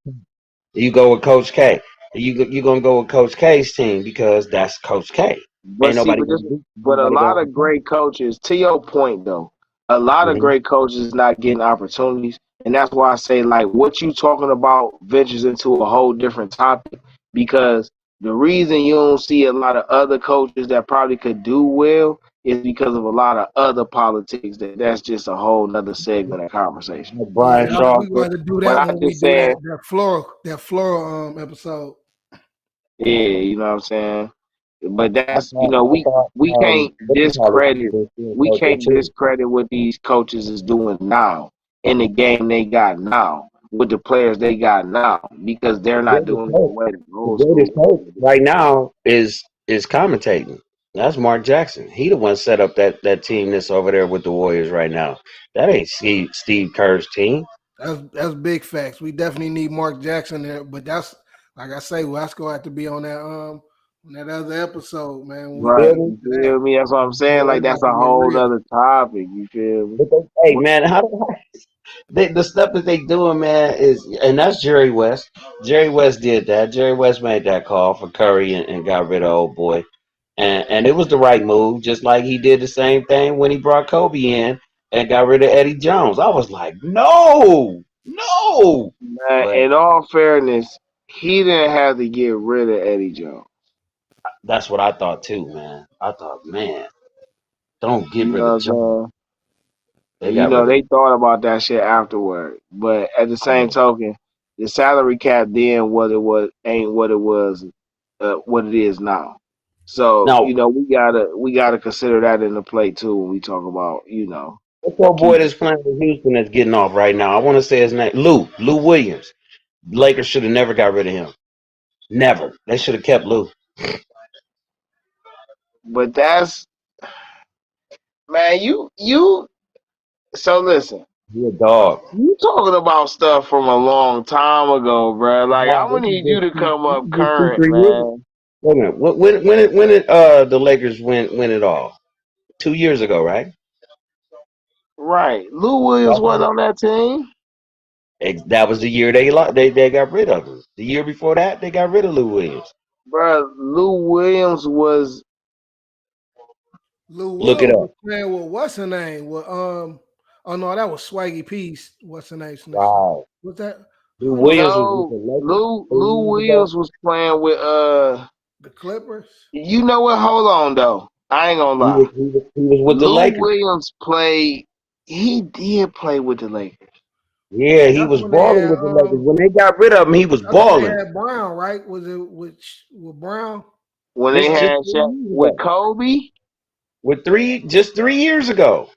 You go with Coach K. You gonna go with Coach K's team because that's Coach K. But Ain't see, nobody but gonna this, do. but a Nobody lot gonna. of great coaches. To your point, though, a lot of Mhm. great coaches not getting opportunities, and that's why I say like what you talking about ventures into a whole different topic because the reason you don't see a lot of other coaches that probably could do well is because of a lot of other politics. That's just a whole nother segment of conversation. Like Yeah, Brian But Shaw. we going to do but that I when we just do saying, that floral episode. yeah, you know what I'm saying. But that's I thought we can't what you call it? discredit we can't Too. discredit what these coaches is doing now in the game they got now with the players they got now because they're The not greatest doing it the coach, way the the old school greatest coach coaches do. right now is commentating. That's Mark Jackson. He the one set up that team that's over there with the Warriors right now. That ain't Steve Kerr's team. That's big facts. We definitely need Mark Jackson there, but that's like I say, well, that's gonna have to be on that other episode, man. When we You Right, feel get me? you into that, feel me? That's what I'm saying. yeah, Like it's that's about a to get whole real. other topic. You feel me? But hey But man, the stuff that they doing, man, is and that's Jerry West. Jerry West did that. Jerry West made that call for Curry and got rid of old boy. And it was the right move, just like he did the same thing when he brought Kobe in and got rid of Eddie Jones. I was like, no, no. man, But in all fairness, he didn't have to get rid of Eddie Jones. that's what I thought too, man. I thought, man, don't get You rid know of what Jones. I'm saying? They And you got know rid of they thought about that shit afterward. But at the same token, the salary cap then what it was ain't what it was, what it is now. So now. you know we gotta consider that in the play too when we talk about What's your boy keeping. that's playing with Houston that's getting off right now? I want to say his name, Lou Williams. Lakers should have never got rid of him. Never. They should have kept Lou. But that's man, you. So listen, He a dog. you talking about stuff from a long time ago, bro. Like No, I'm gonna need you to come this up is just two, current, 3 years ago. man. Wait a minute. When it the Lakers win it all? 2 years ago, right? Right, Lou Williams That's wasn't on that team. That was the year they got rid of him. The year before that, they got rid of Lou Williams. Bro, Lou Williams was Lou Look it Will was up. playing with what's her name? With oh no, that was Swaggy Peace. What's her name? Snitching. Wow. Was that? Lou Hold on. Williams was with no the Lakers Lou 3 years ago. Williams was playing with The Clippers. you know what? Hold on though. I ain't gonna He lie. was he was, he was with the Lou Lakers. Williams played. He did play with the Lakers. Yeah, he That's was when they balling had with the Lakers. When they got rid of him, he was that's when they balling. had Brown, right? Was it with Brown? When they Just had 3 years with ago. Kobe. Just 3 years ago.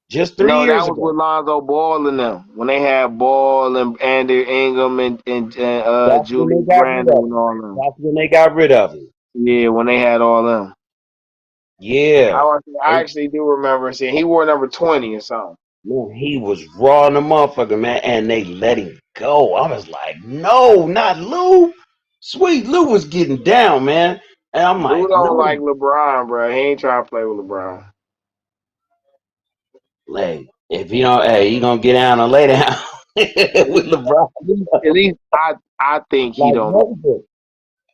Just three No, that years was ago. with Lonzo Ball and them. When they had Ball and Andy Ingram and That's when they Julius got rid Randle of and him. all them. That's when they got rid of him. Yeah, when they had all them. Yeah. I actually do remember seeing he wore number 20 or something. Man, he was raw in the motherfucker, man, and they let him go. I was like, no, not Lou. Sweet Lou was getting down, man. And I'm Lou like, don't like no. LeBron, bro. He ain't trying to play with LeBron. Like, if you don't, hey, you gonna get down and lay down At with least, LeBron. at least I think he Like don't. Westbrook.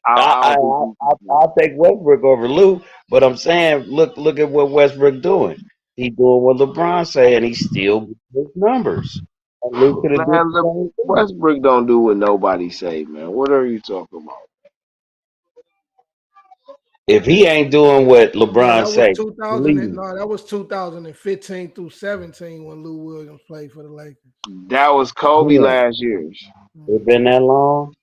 I don't think he. I'll take Westbrook over Lou, but I'm saying, look at what Westbrook doing. He doing what LeBron saying, and he still getting his numbers. And Lou could have did Man, the same thing. Westbrook don't do what nobody say, man. What are you talking about? If he ain't doing what No, LeBron that was say, 2000. leave. No, that was 2015 through 17 when Lou Williams played for the Lakers. That was Kobe Yeah, last year's. it Mhm. been that long,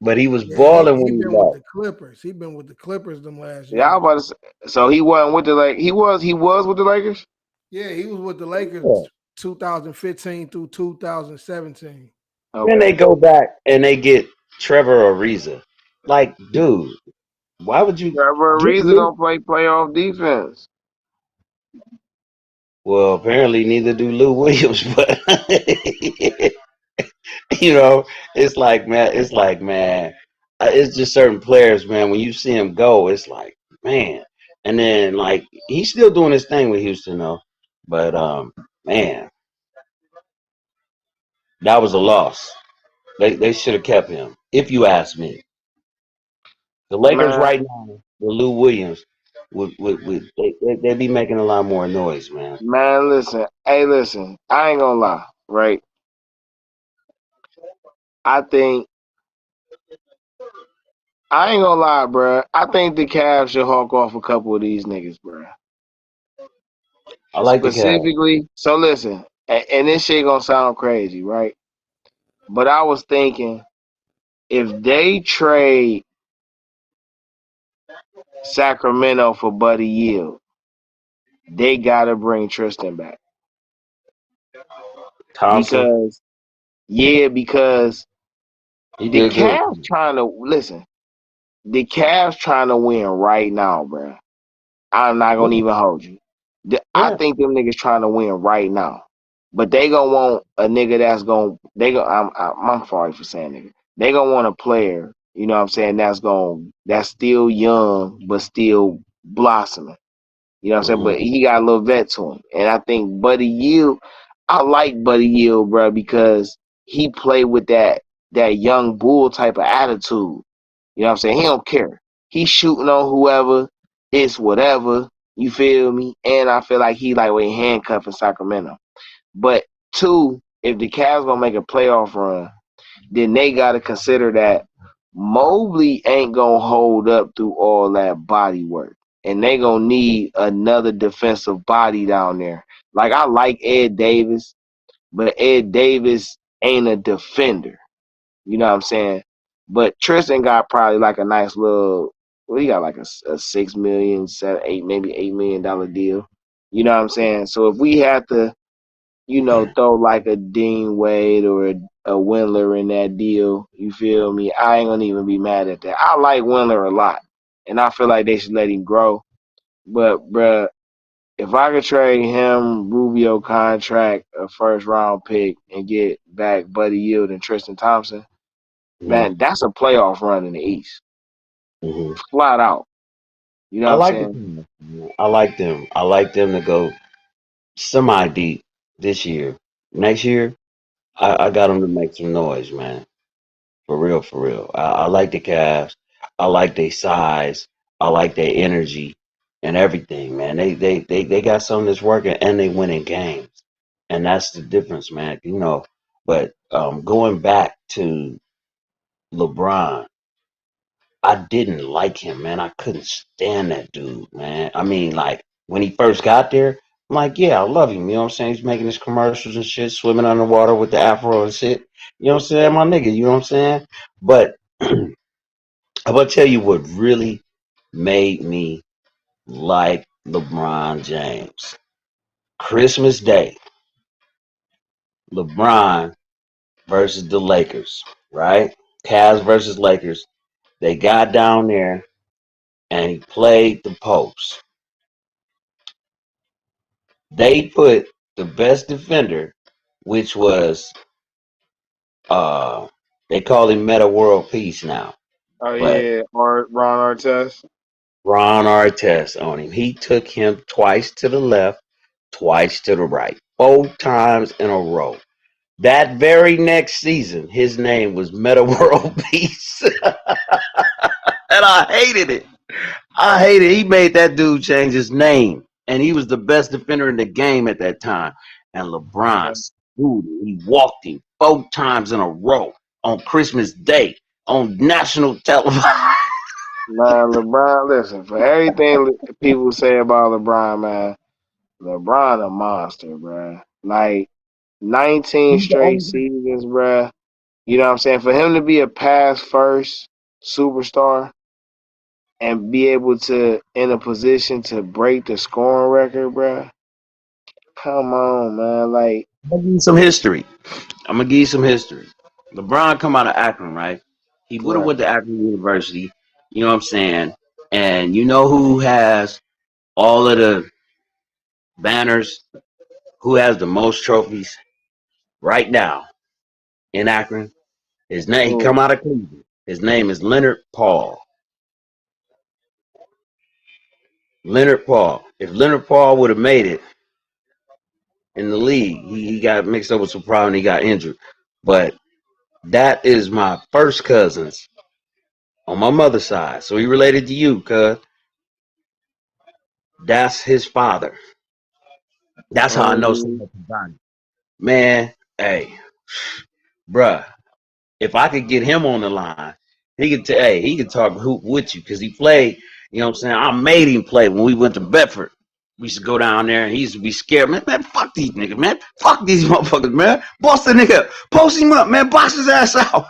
but he was Yeah, he balling he when he been with left. the Clippers. He been with the Clippers them last Yeah, I year. was about to say. So he wasn't with the He was with the Lakers. Yeah, he was with the Yeah. Lakers 2015 through 2017. Then Okay. they go back and they get Trevor Ariza. Like, dude, why would you Trevor get Ariza Lou? don't play playoff defense. Well, apparently neither do Lou Williams, but you know, it's like, man, it's just certain players, man. When you see him go, it's like, man. And then like he's still doing his thing with Houston though, but man, that was a loss. They should have kept him, if you ask me. The Lakers Man, right now with Lou Williams they be making a lot more noise, man. man, listen. Hey, listen. I ain't gonna lie, right? I think I ain't gonna lie, bruh. I think the Cavs should hawk off a couple of these niggas, bruh. I like the Cavs. Specifically, so listen, and this shit gonna sound crazy, right? But I was thinking if they trade Sacramento for Buddy Yield, they gotta bring Tristan back Thompson, because because he the did good. Cavs trying to listen. The Cavs trying to win right now, bruh. I'm not Yeah, gonna even hold you. I yeah. think them niggas trying to win right now, but they gonna want a nigga that's gonna. They go. I'm sorry for saying nigga. They gonna want a player. You know what I'm saying? That's still young but still blossoming. You know what I'm saying? Hmm. But he got a little vet to him, and I think Buddy Yield. I like Buddy Yield, bro, because he played with that young bull type of attitude. You know what I'm saying? He don't care. He's shooting on whoever. It's whatever. You feel me? And I feel like he like with handcuffed in Sacramento. But two, if the Cavs gonna make a playoff run, then they gotta consider that Mobley ain't gonna hold up through all that body work. And they gonna need another defensive body down there. Like I like Ed Davis, but Ed Davis ain't a defender. You know what I'm saying? But Tristan got probably like a nice little. Well, he got like a 6 million, 7, 8, maybe $8 million deal. You know what I'm saying? So if we had to, throw like a Dean Wade or a Windler in that deal, you feel me? I ain't gonna even be mad at that. I like Windler a lot, and I feel like they should let him grow. But bruh, if I could trade him, Rubio contract, a first round pick, and get back Buddy Yield and Tristan Thompson. Hmm. Man, that's a playoff run in the East. Hmm. Flat out. You know I what I'm like the saying? Cavs. Man. I like them. I like them to go semi deep this year. Next year, I got them to make some noise, man. For real, for real. I like the Cavs. I like their size. I like their energy and everything, man. They got something that's working and they winning games. And that's the difference, man. But going back to LeBron, I didn't like him, man. I couldn't stand that dude, man. I mean, like when he first got there, I'm like, yeah, I love him. You know what I'm saying? He's making his commercials and shit, swimming underwater with the afro and shit. You know what I'm saying, my nigga? You know what I'm saying? But I'm gonna tell you what really made me like LeBron James. Christmas Day, LeBron versus the Lakers, right? Cavs versus Lakers. They got down there and he played the post. They put the best defender, which was uh they call him Meta World Peace now, Oh but yeah, Ron Artest. Ron Artest on him. He took him twice to the left, twice to the right, 4 times in a row. That very next season, his name was Meta World Peace. And I hated it. I hated it. He made that dude change his name. And he was the best defender in the game at that time. And LeBron screwed him. He walked him 4 times in a row on Christmas Day on national television. Man, LeBron, listen, for everything people say about LeBron, man, LeBron a monster, bruh. Like 19 He's the straight only guy. seasons, bruh. You know what I'm saying? For him to be a pass first superstar and be able to in a position to break the scoring record, bruh. Come on, man. Like, I'm gonna give you some history. I'm gonna give you some history. LeBron come out of Akron, right? He would have right. went to Akron University. You know what I'm saying? And you know who has all of the banners? Who has the most trophies right now in Akron? His name. He Ooh, come out of Cleveland. His name is Leonard Paul. Leonard Paul. If Leonard Paul would have made it in the league, he got mixed up with some problem. And he got injured. But that is my first cousins on my mother's side. So he related to you, cuz that's his father. That's how I know so mm, much about him. Man, hey, bruh, if I could get him on the line, he could talk hoop with you because he played, you know what I'm saying? I made him play when we went to Bedford. We used to go down there and he used to be scared. Man, fuck these niggas, man. Fuck these motherfuckers, man. Boss the nigga. Post him up, man. Box his ass out.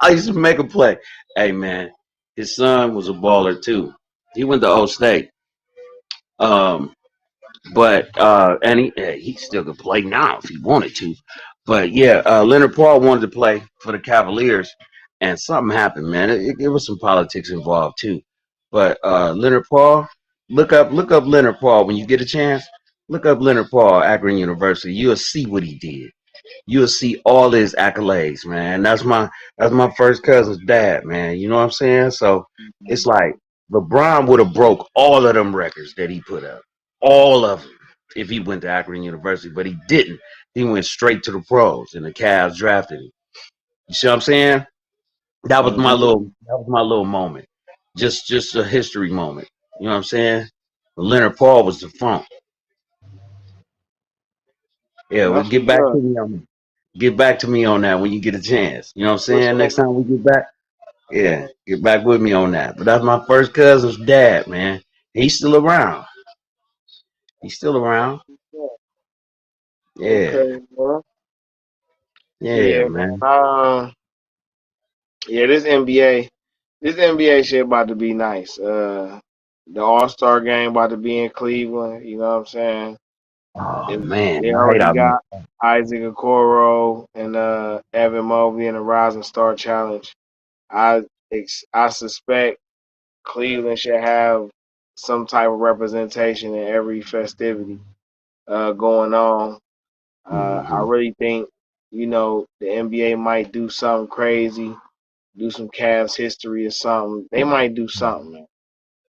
I used to make a play. Hey, man, his son was a baller too. He went to Old State. Um, But and he still could play now if he wanted to. But yeah, Leonard Paul wanted to play for the Cavaliers, and something happened, man. It was some politics involved too. But Leonard Paul, look up Leonard Paul when you get a chance. Look up Leonard Paul, Akron University. You'll see what he did. You'll see all his accolades, man. That's my first cousin's dad, man. You know what I'm saying? So it's like LeBron would have broke all of them records that he put up, all of them, if he went to Akron University, but he didn't. He went straight to the pros, and the Cavs drafted him. You see what I'm saying? mm-hmm. That was my little moment. Just a history moment. You know what I'm saying? Leonard Paul was the funk. Yeah, well, That's what's up. get back to me on that when you get a chance. You know what I'm For saying? sure. Next time we get back, yeah, get back with me on that. But that's my first cousin's dad, man. He's still around. He's still around. Yeah. Yeah, Okay, bro. yeah, Yeah, man. man. Yeah, this NBA shit about to be nice. The All Star game about to be in Cleveland. You know what I'm saying? Oh It, man, they I hate already I missed got Isaac Okoro and Evan Mobley in the Rising Star Challenge. I suspect Cleveland should have some type of representation in every festivity going on. I hmm really think the NBA might do something crazy, do some Cavs history or something. They might do something, man.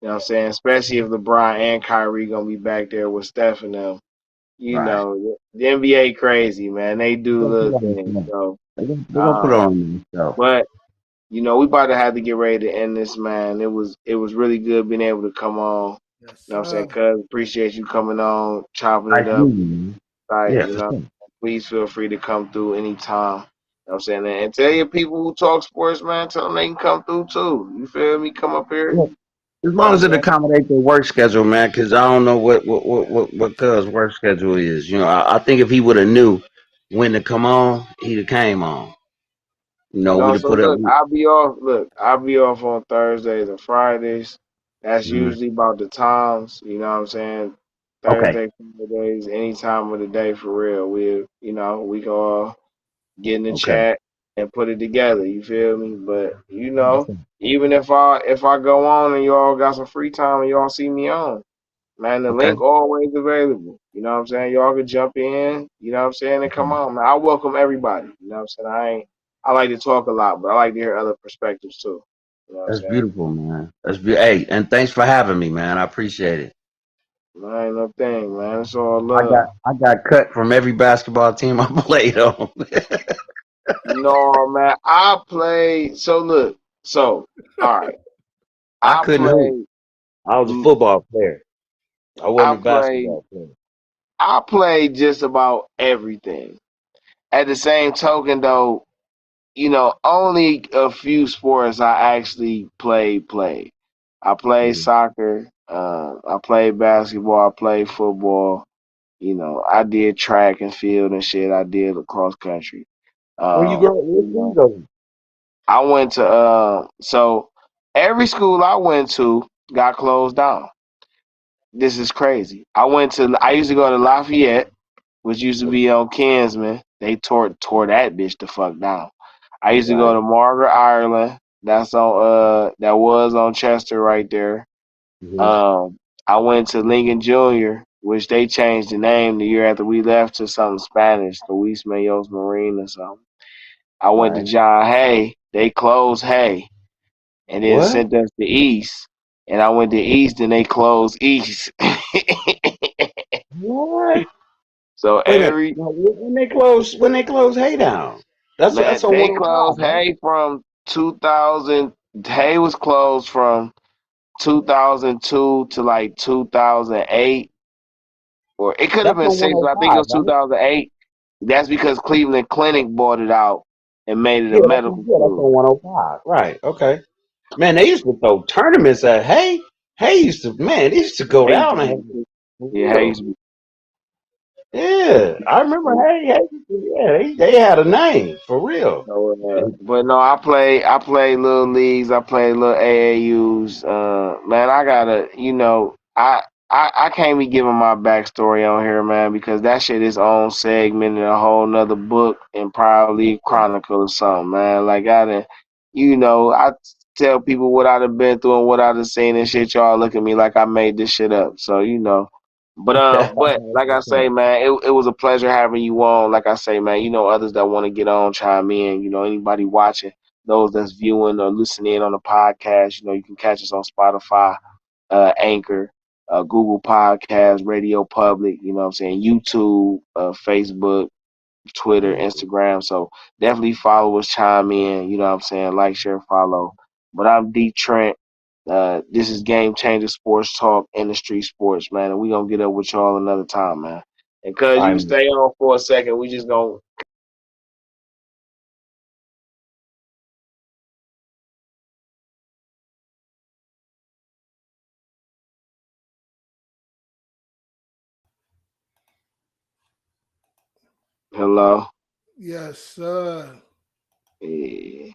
You know what I'm saying? Especially if LeBron and Kyrie gonna be back there with Steph and them. You Right. know, the NBA crazy, man. They do They're little gonna put things. on So, they're gonna put um, on the show. but you know, we about to have to get ready to end this, man. It was really good being able to come on. Yes, You know what I'm sir. saying? Cuz appreciate you coming on, chopping it Nice up. meeting you, man. Right, Yeah, you for know. sure. Please feel free to come through anytime. You know what I'm saying? And tell your people who talk sports, man, tell them they can come through too. You feel me? Come up here. Yeah. You As know what long I'm as it saying? accommodates their work schedule, man, because I don't know what Cuz work schedule is. You know, I think if he would have knew when to come on, he'd have came on. You know, we'd No, have so put up. look, I'll be off on Thursdays and Fridays. That's Mhm. usually about the times, you know what I'm saying? Okay, Thursday, Fridays, any time of the day for real. We can all get in the okay. chat and put it together, you feel me? But That's it. even if I go on and y'all got some free time and y'all see me on, man, the Okay, link always available. You know what I'm saying? Y'all can jump in, you know what I'm saying, and come on, man. I welcome everybody. You know what I'm saying? I like to talk a lot, but I like to hear other perspectives too. You know what I'm that's saying? beautiful, man. Hey, and thanks for having me, man. I appreciate it. Man, ain't no thing, man. It's all I got love. I got cut from every basketball team I played on. No, man. I played so look, so all right. I I couldn't hoop. played I was a mm, football player. I I wasn't a played basketball player. I played just about everything. At the same token though, only a few sports I actually played. I played Mhm. soccer, I played basketball, I played football. I did track and field and shit. I did cross country. Where you go? You Where you know, go? I went to so every school I went to got closed down. This is crazy. I used to go to Lafayette, which used to be on Kinsman. They tore that bitch the fuck down. I used to go Right. to Margaret, Ireland. That was on Chester right there. Hmm. Um I went to Lincoln Junior, which they changed the name the year after we left to something Spanish, Luis Mayos Marine or something. I went to Right. John Hay. They closed Hay and then What? sent us to East. And I went to East and they closed East. What? So Wait a minute. every Now, when they close Hay down. That's man, on they 105, closed right? Hay from 2000. Hay was closed from 2002 to like 2008, or it could have That's been on six, but I think it 105, was right? 2008. That's because Cleveland Clinic bought it out and made it a medical Yeah, that's school. on 105. Right. Okay. Man, they used to throw tournaments at Hay. Hay used to, man, they used to go Hay used to down and be, Hay for yeah, Hay used real. to Yeah, I remember be. Hay. Yeah, they had a name for real. So, And but no, I play little leagues, I play little AAUs. Man, I gotta, I can't be giving my backstory on here, man, because that shit is own segment and a whole nother book and probably chronicle or something, man. Like I tell people what I'd have been through and what I'd have seen and shit. Y'all look at me like I made this shit up. So but like I say, man, it was a pleasure having you on. Like I say, man, others that want to get on, chime in. Anybody watching, those that's viewing or listening in on the podcast, you can catch us on Spotify, Anchor, Google Podcasts, Radio Public. You know what I'm saying? YouTube, Facebook, Twitter, Instagram. So definitely follow us, chime in. You know what I'm saying? Like, share, follow. But I'm DeeTrynt. This is Game Changer Sports Talk in the Street Sports, man. And we going to get up with y'all another time, man. And cuz all you right, can man. stay on for a second. We just going to. Hello? Yes, sir. Yeah.